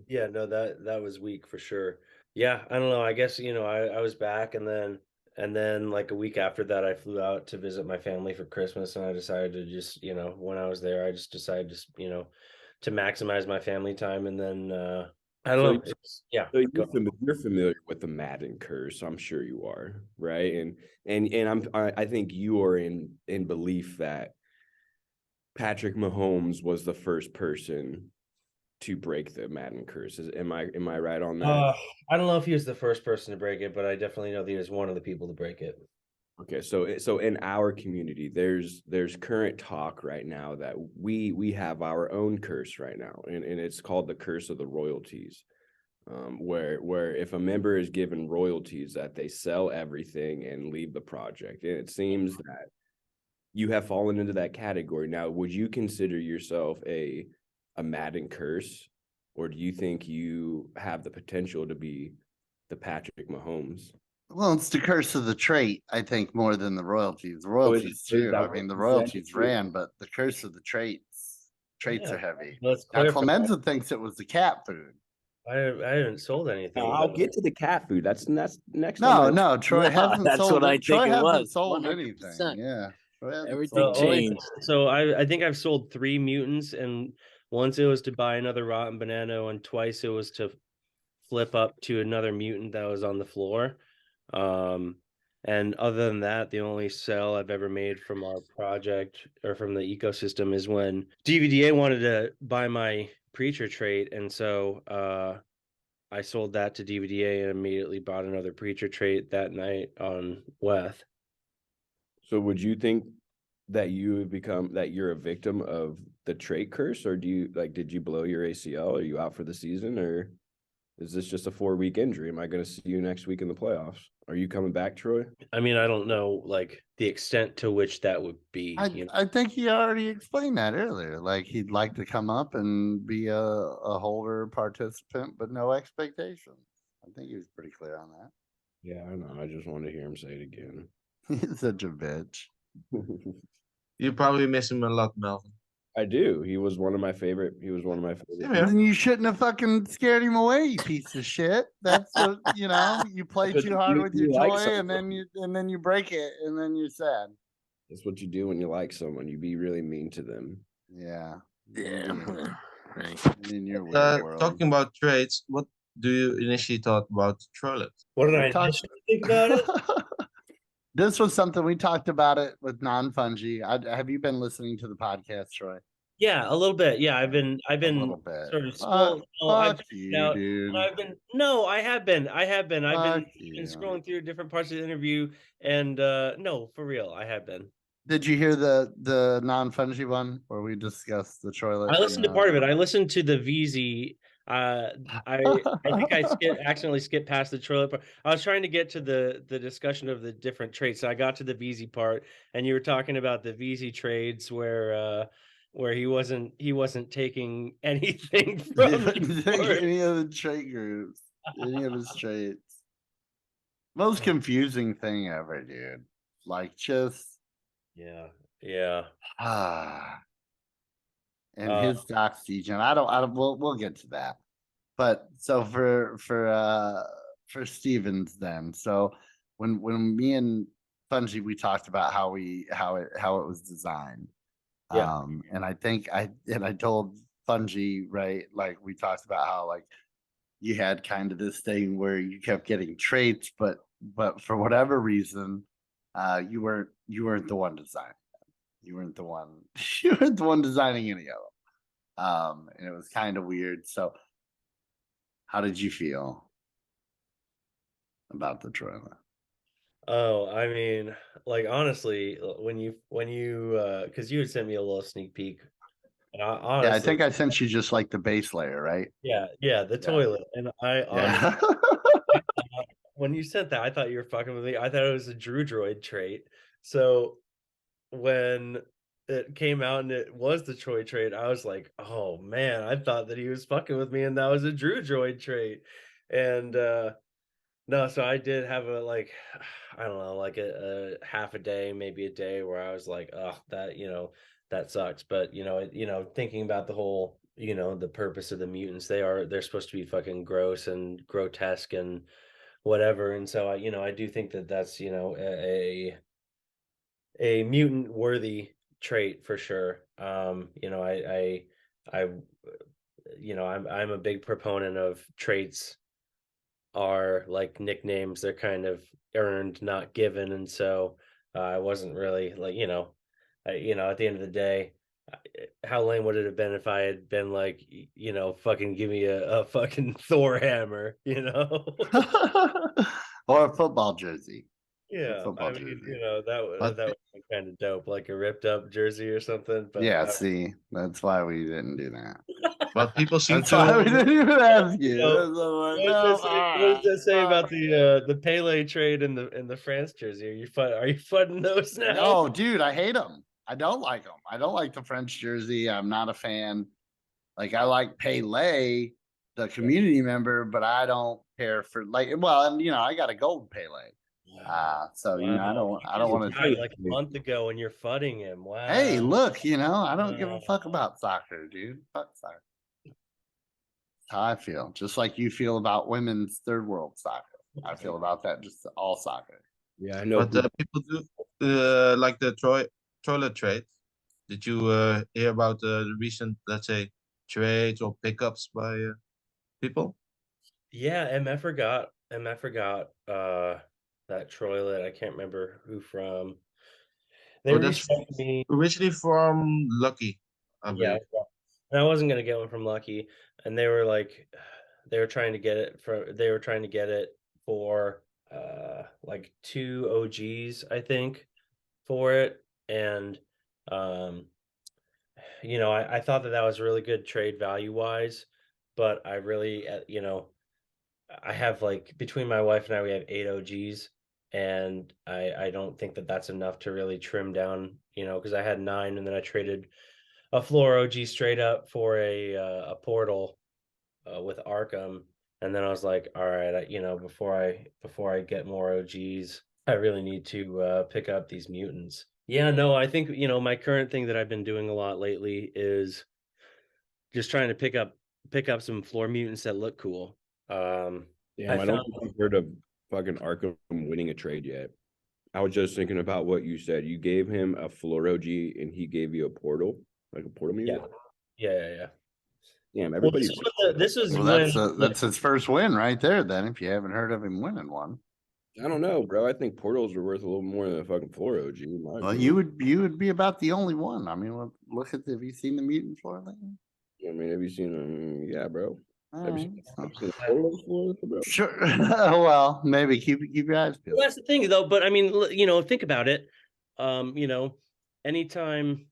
Yeah, no, that was weak for sure. Yeah, I don't know. I guess I was back, and then like a week after that, I flew out to visit my family for Christmas, and I decided to just when I was there, I just decided to maximize my family time, and then I don't know. So you're familiar with the Madden curse, I'm sure you are, right? And I think you are in belief that Patrick Mahomes was the first person to break the Madden curse. Am I right on that? I don't know if he was the first person to break it, but I definitely know that he was one of the people to break it. Okay, so in our community, there's current talk right now that we have our own curse right now, and it's called the curse of the royalties, where if a member is given royalties, that they sell everything and leave the project, and it seems that you have fallen into that category. Now, would you consider yourself a Madden curse, or do you think you have the potential to be the Patrick Mahomes? Well, it's the curse of the trait, I think, more than the royalties. The royalties too. I mean, the royalties ran, but the curse of the traits are heavy. Now, Clemenza thinks it was the cat food. I haven't sold anything. I'll get to the cat food. That's next. No, Troy hasn't that's sold. What I Troy think it hasn't was. sold 100%. anything. Yeah. Everything changed. So I think I've sold 3 mutants, and once it was to buy another rotten banana, and twice it was to flip up to another mutant that was on the floor. And other than that, the only sale I've ever made from our project or from the ecosystem is when DVDA wanted to buy my preacher trait, and so I sold that to DVDA and immediately bought another preacher trait that night on Weth. So would you think that you have become that you're a victim of the trait curse, or did you blow your ACL? Are you out for the season, or is this just a 4-week injury? Am I going to see you next week in the playoffs? Are you coming back, Troy? I mean, I don't know like the extent to which that would be. I think he already explained that earlier. Like he'd like to come up and be a holder participant, but no expectations. I think he was pretty clear on that. Yeah, I know. I just wanted to hear him say it again. He's such a bitch. You probably miss him a lot, Melvin. I do. He was one of my favorite. Yeah. Then you shouldn't have fucking scared him away, you piece of shit. That's what you play too hard with your toy, and then you break it, and then you're sad. That's what you do when you like someone. You be really mean to them. Yeah. Right. In your weird world. Talking about traits, what do you initially thought about Troilet? What did I think about it? This was something we talked about it with non-fungi. Have you been listening to the podcast, Troy? Yeah, a little bit. Yeah, I've been a little bit. sort of Fuck you, dude. I have been. I've been scrolling through different parts of the interview, and no, for real, I have been. Did you hear the non-fungi one where we discussed the Troilet? I listened to part of it. I listened to the VZ. I think I accidentally skipped past the Troilet part. I was trying to get to the discussion of the different traits. So I got to the VZ part, and you were talking about the VZ trades where he wasn't taking anything from any of the trait groups, any of his traits. Most confusing thing ever, dude. Like just yeah. And his docs degen. We'll get to that. But so for Stevens then. So when me and Fungi we talked about how it was designed. Yeah. And I think I told Fungi, right, like we talked about how like you had kind of this thing where you kept getting traits, but for whatever reason, you weren't the one designing them. You weren't the one designing any of them. And it was kind of weird. So how did you feel about the Troilet? Oh, I mean, like honestly, when you because you had sent me a little sneak peek. Honestly, I think I sent you just like the base layer, right? Yeah, the toilet. And honestly, when you sent that, I thought you were fucking with me. I thought it was a Drew Droid trait. So when it came out and it was the Troy trait, I was like, oh man, I thought that he was fucking with me and that was a Drew Droid trait. And no, so I did have a I don't know, like a half a day, maybe a day where I was like, oh, that that sucks. But thinking about the whole, the purpose of the mutants, they're supposed to be fucking gross and grotesque and whatever. And so I do think that that's a mutant worthy trait for sure. I'm a big proponent of traits are like nicknames. They're kind of earned, not given. And so I wasn't really like, at the end of the day, how lame would it have been if I had been like, fucking give me a fucking Thor hammer, or a football jersey. Yeah, I mean, that would be kind of dope, like a ripped up jersey or something. But yeah, see, that's why we didn't do that. But people seem That's why we didn't even ask you. What does that say about the Pele trade in the France jersey? Are you fudding those now? No, dude, I hate them. I don't like them. I don't like the French jersey. I'm not a fan. Like I like Pele, the community member, but I don't care for and I got a gold Pele. So I don't want to like a month ago when you're fudding him. Wow. Hey, look, I don't give a fuck about soccer, dude. Fuck soccer. That's how I feel. Just like you feel about women's third world soccer. I feel about that, just all soccer. Yeah, I know. But people do like the toilet trade. Did you hear about the recent, let's say, trades or pickups by people? Yeah, MF forgot that toilet. I can't remember who from. They Oh, that's reached out to me. originally from Lucky, I Yeah, believe. and I wasn't gonna get one from Lucky, and they were like, they were trying to get it for like two OGs, I think, for it, and um, I thought that that was really good trade value wise, but I really, I have like between my wife and I, we have eight OGs, and I don't think that that's enough to really trim down, because I had nine, and then I traded a floor OG straight up for a portal with Arkham, and then I was like, all right, before I get more OGs, I really need to pick up these mutants. Yeah, no, I think my current thing that I've been doing a lot lately is just trying to pick up some floor mutants that look cool. I Damn, I don't found think I've heard of fucking Arkham winning a trade yet. I was just thinking about what you said. You gave him a floor OG and he gave you a portal, like a portal yeah, mute. yeah. Damn, Well, everybody. this was Well, when that's his first win right there. Then, if you haven't heard of him winning one, I don't know, bro. I think portals are worth a little more than a fucking floor OG. In my well, opinion. you would be about the only one. I mean, look at have you seen the mutant floor lately? I mean, have you seen them? Yeah, bro. Have you seen, So- have you seen the portal floor, bro? Sure. Well, maybe keep your eyes peeled. Well, that's the thing, though. But I mean, think about it. Anytime,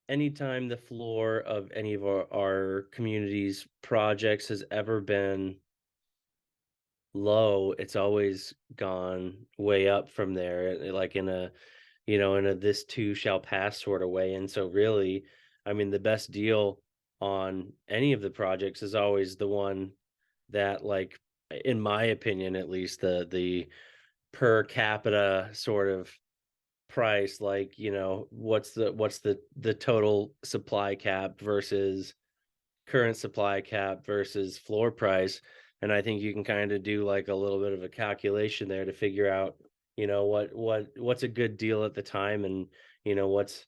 anytime the floor of any of our community's projects has ever been low, it's always gone way up from there, like in a this too shall pass sort of way. And so, really, I mean, the best deal on any of the projects is always the one that, like, in my opinion, at least, the per capita sort of price, like, what's the total supply cap versus current supply cap versus floor price. And I think you can kind of do like a little bit of a calculation there to figure out, what's a good deal at the time, and what's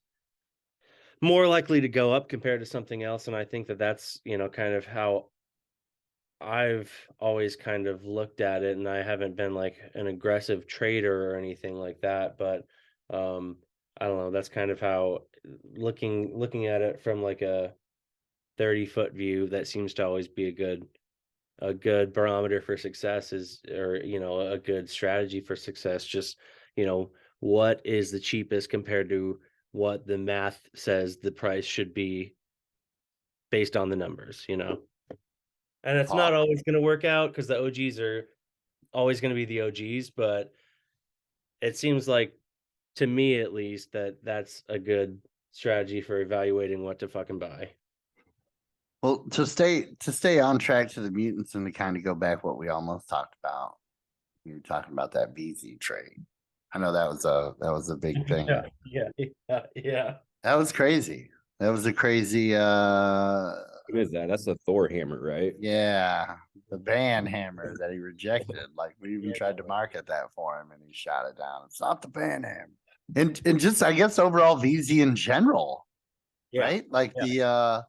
more likely to go up compared to something else. And I think that that's, kind of how I've always kind of looked at it, and I haven't been like an aggressive trader or anything like that, but I don't know, that's kind of how, looking at it from like a 30-foot view, that seems to always be a good barometer for success, is, or a good strategy for success. Just, what is the cheapest compared to what the math says the price should be based on the numbers. And it's not always going to work out because the OGs are always going to be the OGs, but it seems like, to me at least, that that's a good strategy for evaluating what to fucking buy. Well, to stay on track to the mutants and to kind of go back what we almost talked about. You were talking about that BZ trade. I know that was a big thing. Yeah. That was crazy. That was a crazy What is that? That's a Thor hammer, right? yeah, the band hammer that he rejected. Like we even Yeah. tried to market that for him and he shot it down. It's not the band hammer. And just I guess overall VZ in general, Yeah. right? Like Yeah.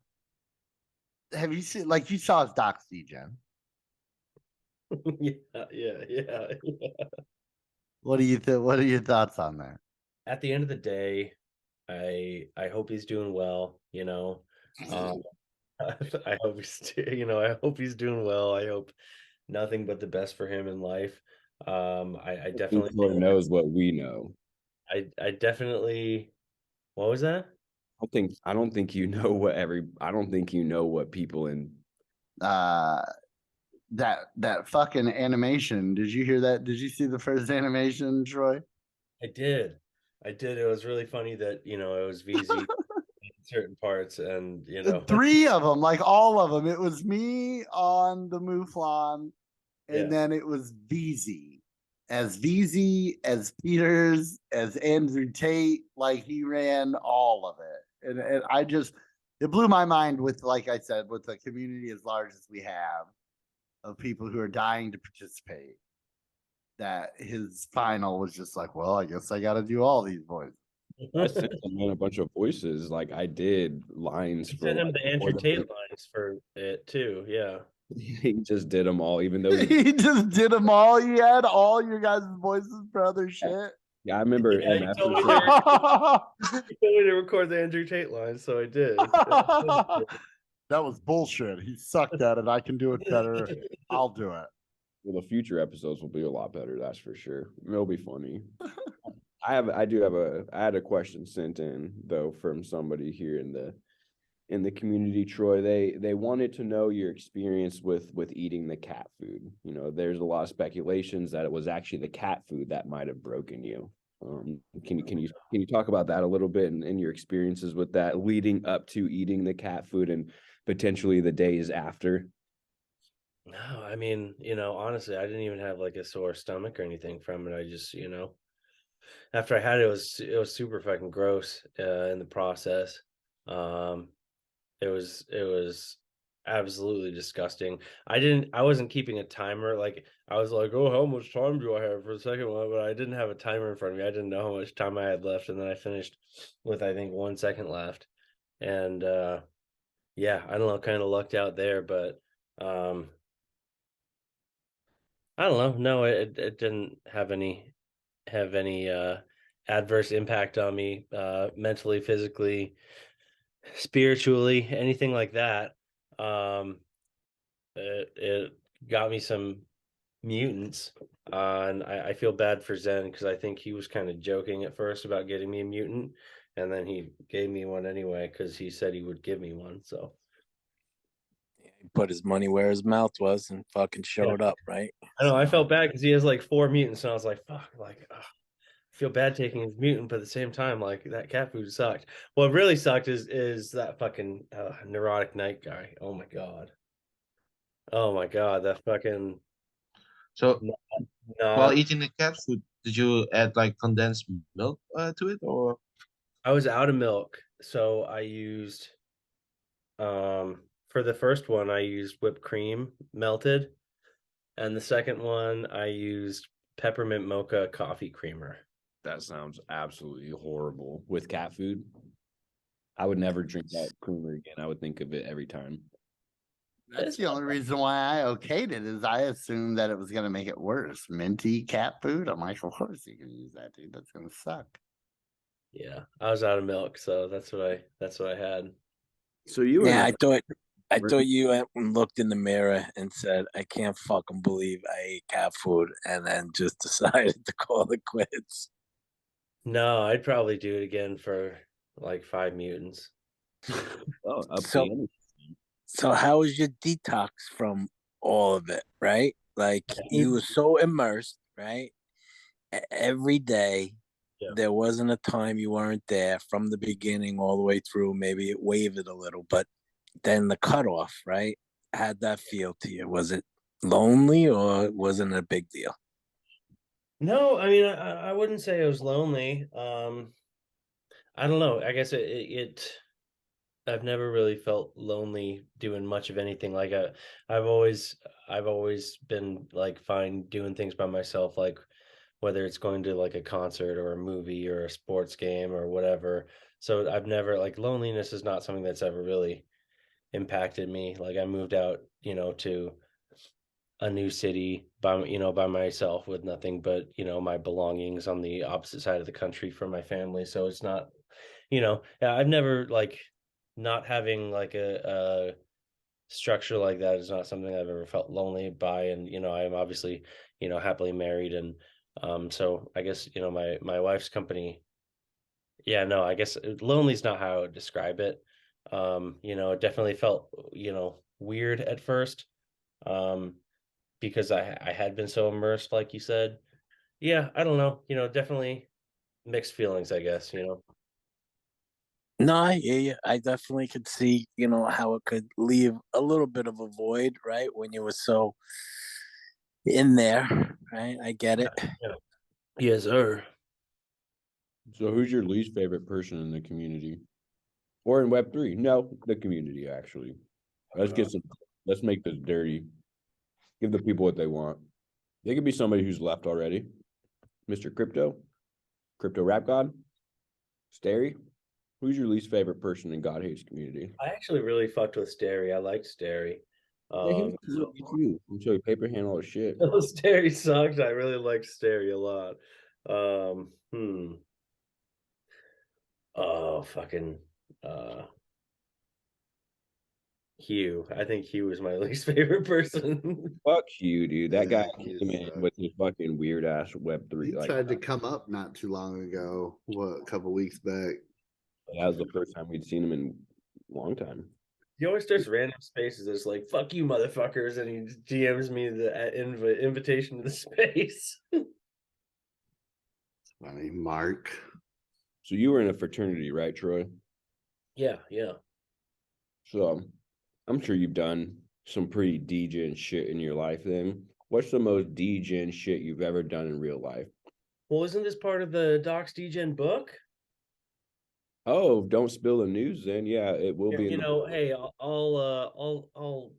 have you seen like you saw his doc Jen? Yeah. What do you think? What are your thoughts on that? At the end of the day, I hope he's doing well. I hope I hope he's doing well. I hope nothing but the best for him in life. I definitely Thor think knows what we know. I definitely. What was that? I don't think you know what people in Uh that fucking animation. Did you hear that? Did you see the first animation, Troy? I did. It was really funny that, it was VZ in certain parts, and Three of them, like all of them. It was me on the Mouflon, and Yeah. then it was VZ, as Peters, as Andrew Tate. Like he ran all of it, and I just it blew my mind with, like I said, with a community as large as we have of people who are dying to participate. That his final was just like, well, I guess I got to do all these voices. I sent the man a bunch of voices. Like I did lines I for sent him like the Andrew Tate lines for it too. Yeah. he just did them all, even though He just did them all. You had all your guys' voices for other shit. yeah, I remember Yeah, he MF told was me like, he told me to record the Andrew Tate lines, so I did. That was bullshit. He sucked at it. I can do it better. I'll do it. well, the future episodes will be a lot better, that's for sure. It'll be funny. I had a question sent in though from somebody here in the community, Troy. They wanted to know your experience with eating the cat food. You know, there's a lot of speculations that it was actually the cat food that might have broken you. Can you talk about that a little bit and your experiences with that leading up to eating the cat food and potentially the days after? No, I mean, honestly, I didn't even have like a sore stomach or anything from it. I just, after I had it, it was super fucking gross in the process. Um, it was absolutely disgusting. I wasn't keeping a timer. Like I was like, oh, how much time do I have for the second one? But I didn't have a timer in front of me. I didn't know how much time I had left, and then I finished with I think 1 second left. And yeah, I don't know, kind of lucked out there, but I don't know. No, it didn't have any adverse impact on me, mentally, physically, spiritually, anything like that. Um, it got me some mutants, and I feel bad for Zen because I think he was kind of joking at first about getting me a mutant, and then he gave me one anyway because he said he would give me one. So He put his money where his mouth was and fucking showed up, right? I know I felt bad because he has like 4 mutants, and I was like, fuck, like. Ugh. Feel bad taking his mutant, but at the same time, like that cat food sucked. What really sucked is that fucking neurotic night guy. Oh my god. Oh my god, that fucking So while not. eating the cat food, did you add like condensed milk to it, or I was out of milk, so I used for the first one I used whipped cream melted, and the second one I used peppermint mocha coffee creamer. That sounds absolutely horrible. With cat food, I would never drink that creamer again. I would think of it every time. That's the only reason why I okayed it is I assumed that it was going to make it worse. Minty cat food. I'm like, of course you can use that, dude. That's going to suck. Yeah, I was out of milk, so that's what I had. So you Yeah, I thought you went and looked in the mirror and said, I can't fucking believe I ate cat food, and then just decided to call it quits. No, I'd probably do it again for like 5 mutants. up So- the energy. So how was your detox from all of it, right? Like you were so immersed, right? Every day, Yeah. there wasn't a time you weren't there from the beginning all the way through. Maybe it wavered a little, but then the cutoff, right? How'd that feel to you? Was it lonely or wasn't it a big deal? No, I mean I wouldn't say it was lonely. I don't know. I guess it I've never really felt lonely doing much of anything. Like I've always been like fine doing things by myself, like whether it's going to like a concert or a movie or a sports game or whatever. So I've never like loneliness is not something that's ever really impacted me. Like I moved out, to a new city by myself with nothing but, my belongings on the opposite side of the country from my family. So it's not, yeah, I've never like not having like a structure like that is not something I've ever felt lonely by. And, I am obviously, happily married. And so I guess, my wife's company, yeah, no, I guess lonely is not how I would describe it. It definitely felt, weird at first. Because I had been so immersed, like you said. Yeah, I don't know. Definitely mixed feelings, I guess, No, I hear you. I definitely could see, how it could leave a little bit of a void, right? When you were so in there, right? I get it. Yeah. Yes, sir. So who's your least favorite person in the community? Or in Web3? No, the community actually. Let's make this dirty. Give the people what they want. They could be somebody who's left already. Mr. Crypto Rap God. Starry, who's your least favorite person in God Hates community? I actually really fucked with Starry. I liked Starry. Yeah, he was cool. Me too. I'm sure paper handle or shit. Starry sucked. I really liked Starry a lot. Oh, fucking Hugh. I think Hugh was my least favorite person. Fuck you, dude. That guy Yeah, he came in sucks. with his fucking weird ass Web3. He Like tried to come up not too long ago, a couple weeks back. that was the first time we'd seen him in a long time. He always starts random spaces. It's like "fuck you, motherfuckers," and he DMs me the invitation to the space. Funny, Mark. So you were in a fraternity, right, Troy? Yeah. So I'm sure you've done some pretty degen shit in your life then. What's the most degen shit you've ever done in real life? Well, isn't this part of the Docs Degen book? Oh, don't spill the news then. Yeah, it will be in You the know, book. hey, I'll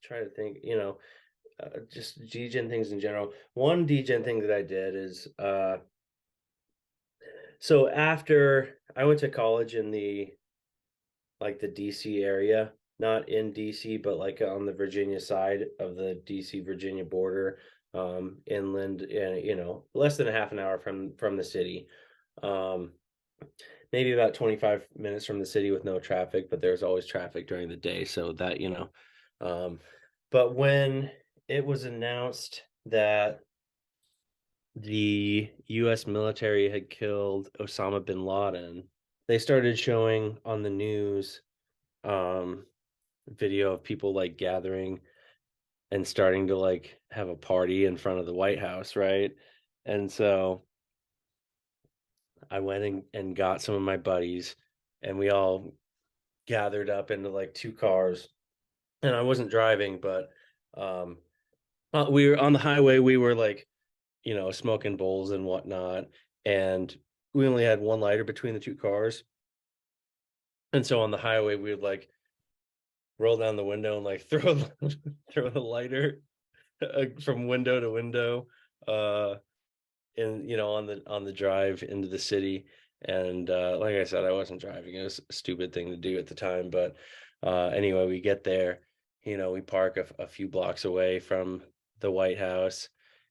try to think. Just degen things in general. One degen thing that I did is so after I went to college in the DC area, not in DC, but like on the Virginia side of the DC Virginia border, inland, less than a half an hour from the city. Maybe about 25 minutes from the city with no traffic, but there's always traffic during the day, so that, but when it was announced that the US military had killed Osama bin Laden, they started showing on the news video of people like gathering and starting to like have a party in front of the White House, right? And so I went and got some of my buddies, and we all gathered up into like two cars, and I wasn't driving, but we were on the highway. We were like, smoking bowls and whatnot, and we only had one lighter between the two cars. And so on the highway, we would like roll down the window and like throw the lighter from window to window, on the drive into the city. And like I said, I wasn't driving. It was a stupid thing to do at the time, but anyway, we get there. We park a few blocks away from the White House,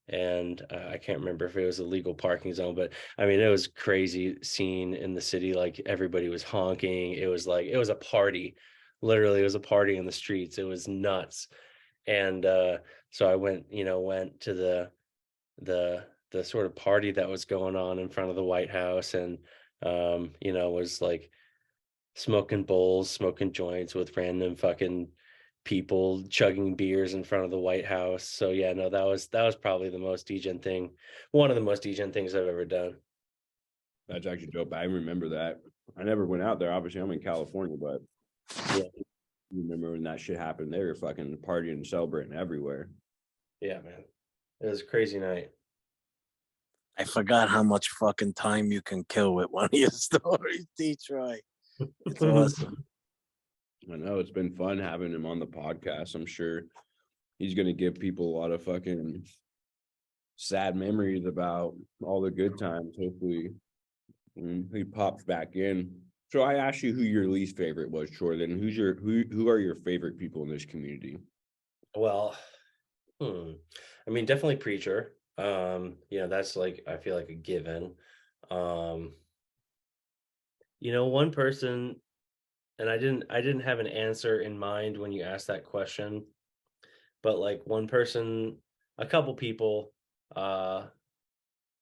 and I can't remember if it was a legal parking zone, but I mean, it was crazy scene in the city. Like everybody was honking. It was a party. Literally, it was a party in the streets. It was nuts. And so I went to the sort of party that was going on in front of the White House, and was like smoking bowls, smoking joints with random fucking people chugging beers in front of the White House. So yeah, no, that was probably the most degen thing, one of the most degen things I've ever done. That's actually dope. I remember that. I never went out there. Obviously, I'm in California, but yeah, you remember when that shit happened? They were fucking partying and celebrating everywhere. Yeah, man, it was a crazy night. I forgot how much fucking time you can kill with one of your stories, Detroit. It's awesome. I know it's been fun having him on the podcast. I'm sure he's going to give people a lot of fucking sad memories about all the good times. Hopefully he pops back in. So I asked you who your least favorite was, Troy. Then who are your favorite people in this community? Well, I mean, definitely Preacher. That's like, I feel like a given. One person, and I didn't have an answer in mind when you asked that question, but like one person, a couple people,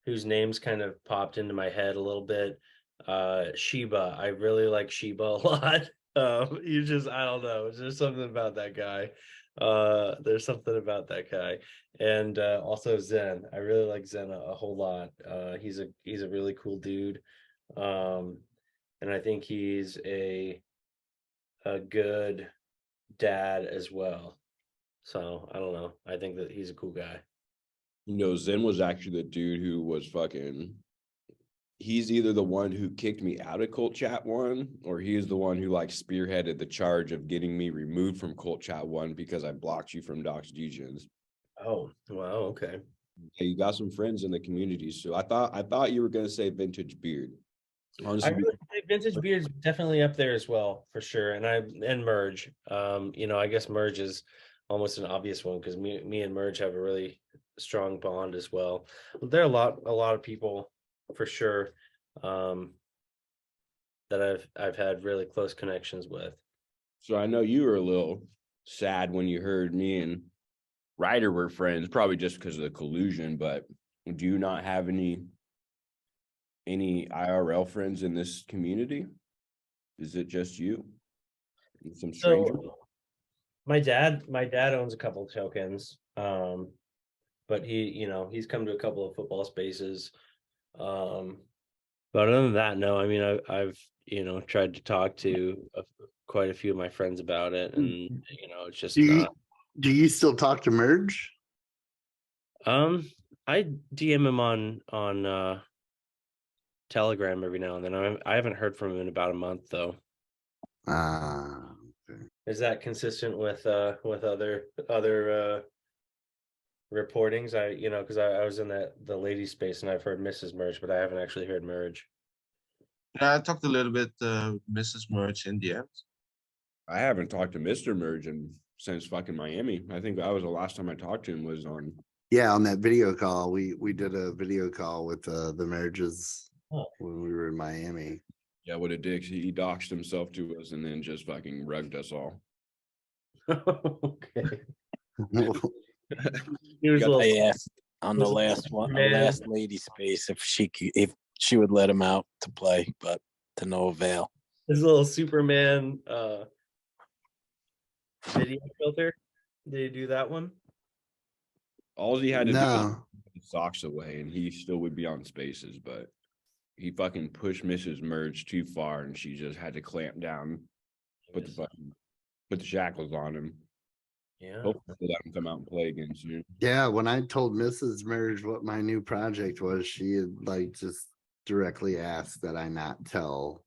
whose names kind of popped into my head a little bit. Sheba, I really like Sheba a lot. I don't know, there's something about that guy. And also Zen, I really like Zen a whole lot. He's a really cool dude. And I think he's a good dad as well. So I don't know, I think that he's a cool guy. Zen was actually the dude who was fucking. He's either the one who kicked me out of Cult Chat 1, or he is the one who like spearheaded the charge of getting me removed from Cult Chat 1 because I blocked you from Docs Degens. Oh, wow, okay. Yeah, you got some friends in the community. So I thought you were gonna say Vintage Beard. I Honestly, really say vintage beard's definitely up there as well, for sure. And Merge. I guess Merge is almost an obvious one because me and Merge have a really strong bond as well. There are a lot of people for sure that I've had really close connections with. so I know you were a little sad when you heard me and Ryder were friends, probably just because of the collusion, but do you not have any IRL friends in this community? Is it just you and some strangers? So my dad owns a couple of tokens. But he's come to a couple of football spaces. But other than that, no. I mean, I've tried to talk to quite a few of my friends about it, and it's just not. Do you still talk to Merge? I DM him on Telegram every now and then. I haven't heard from him in about a month though. Okay. Is that consistent with other reportings? Because I was in the ladies space and I've heard Mrs. Merge, but I haven't actually heard Merge. Yeah, I talked a little bit Mrs. Merge in the end. I haven't talked to Mr. Merge since fucking Miami. I think that was the last time I talked to him was on. Yeah, on that video call. We did a video call with the Merges when we were in Miami. Yeah, what a dick. He doxed himself to us and then just fucking rugged us all. Okay. I asked on the last one, the last lady space, if she would let him out to play, but to no avail. His little Superman video filter. Did he do that one? All he had to do was No. put his socks away and he still would be on spaces, but he fucking pushed Mrs. Merge too far and she just had to clamp down, put the shackles on him. Yeah. Hopefully let him come out and play again soon. Yeah, when I told Mrs. Merge what my new project was, she had just directly asked that I not tell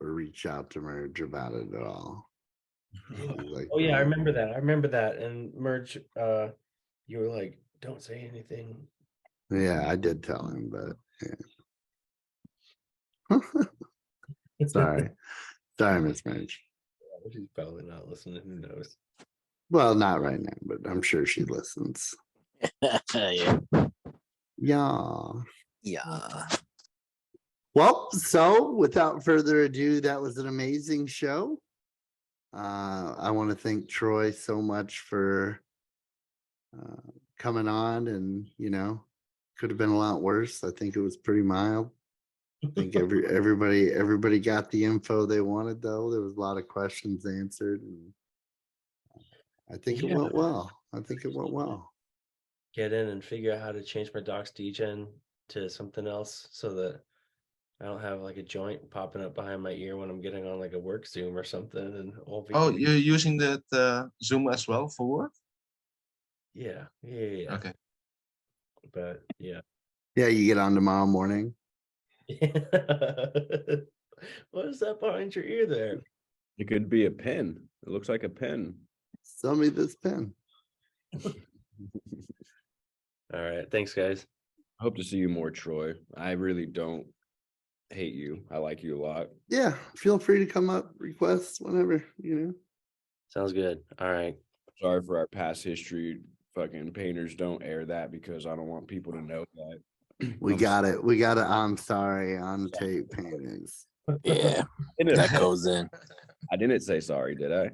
or reach out to Merge about it at all. Like, Oh yeah, I remember that. And Merge, you were like, "Don't say anything." Yeah, I did tell him, but yeah. Sorry, Miss Merge. She's probably not listening. Who knows? Well, not right now, but I'm sure she listens. Yeah. Yeah. Well, so without further ado, that was an amazing show. I want to thank Troy so much for coming on, and could have been a lot worse. I think it was pretty mild. I think everybody got the info they wanted, though. There was a lot of questions answered, and I think it went well. Get in and figure out how to change my docs degen to something else so that I don't have like a joint popping up behind my ear when I'm getting on like a work Zoom or something. And Oh, you're using that Zoom as well for work? Yeah. Okay. But yeah. Yeah, you get on tomorrow morning. What is that behind your ear there? It could be a pen. It looks like a pen. Sell me this pen. All right. Thanks, guys. I hope to see you more, Troy. I really don't hate you. I like you a lot. Yeah, feel free to come up, request whenever, Sounds good. All right. Sorry for our past history. Fucking painters don't air that because I don't want people to know that. We got it. I'm sorry on tape paintings. Yeah, that goes in. I didn't say sorry, did I?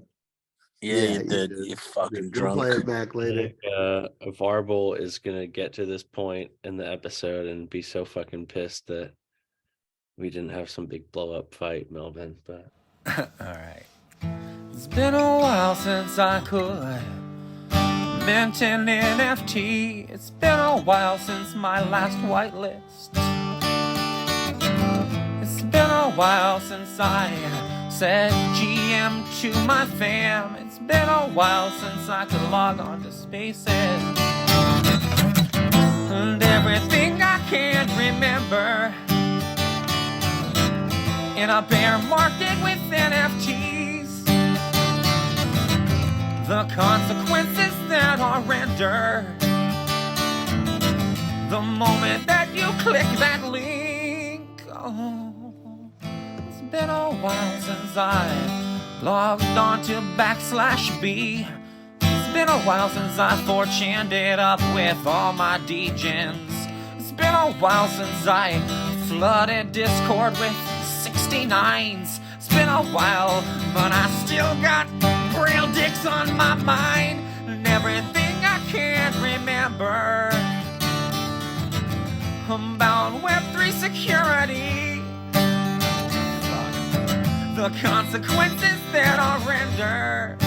Yeah, you did. You fucking drunk. Play it back later. Varble is gonna get to this point in the episode and be so fucking pissed that we didn't have some big blow up fight, Melvin. But all right. It's been a while since I could mint an NFT. It's been a while since my last whitelist. It's been a while since I said GM to my fam. It's been a while since I could log on to Spaces. And everything I can't remember in a bear market with NFTs. The consequences that are rendered the moment that you click that link. Oh. while since I logged on to /B. It's been a while since I 4chan'd it up with all my degens. It's been a while since I flooded Discord with 69s. It's been a while, but I still got braille dicks on my mind and everything I can't remember about Web3 security. Fuck. The consequences that I'll render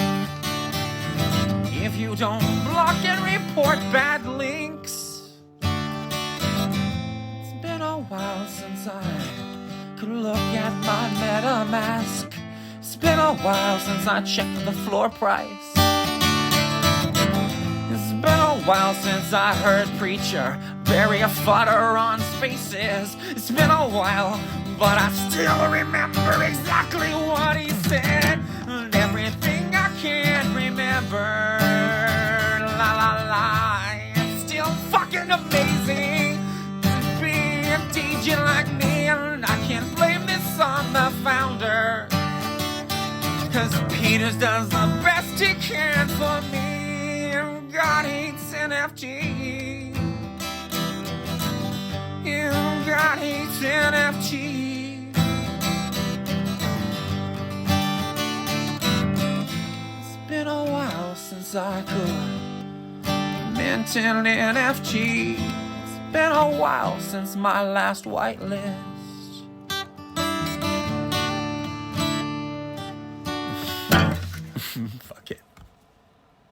if you don't block and report bad links. It's been a while since I could look at my MetaMask. It's been a while since I checked the floor price. It's been a while since I heard Preacher bury a fodder on Spaces. It's been a while, but I still remember exactly what he said. And everything I can't remember. La la la. It's still fucking amazing being a DJ like me, and I can't blame this on the founder, 'cause Peters does the best he can for me, and God hates NFT. And God hates NFT. It's been a while since I could mint an NFT. It's been a while since my last whitelist.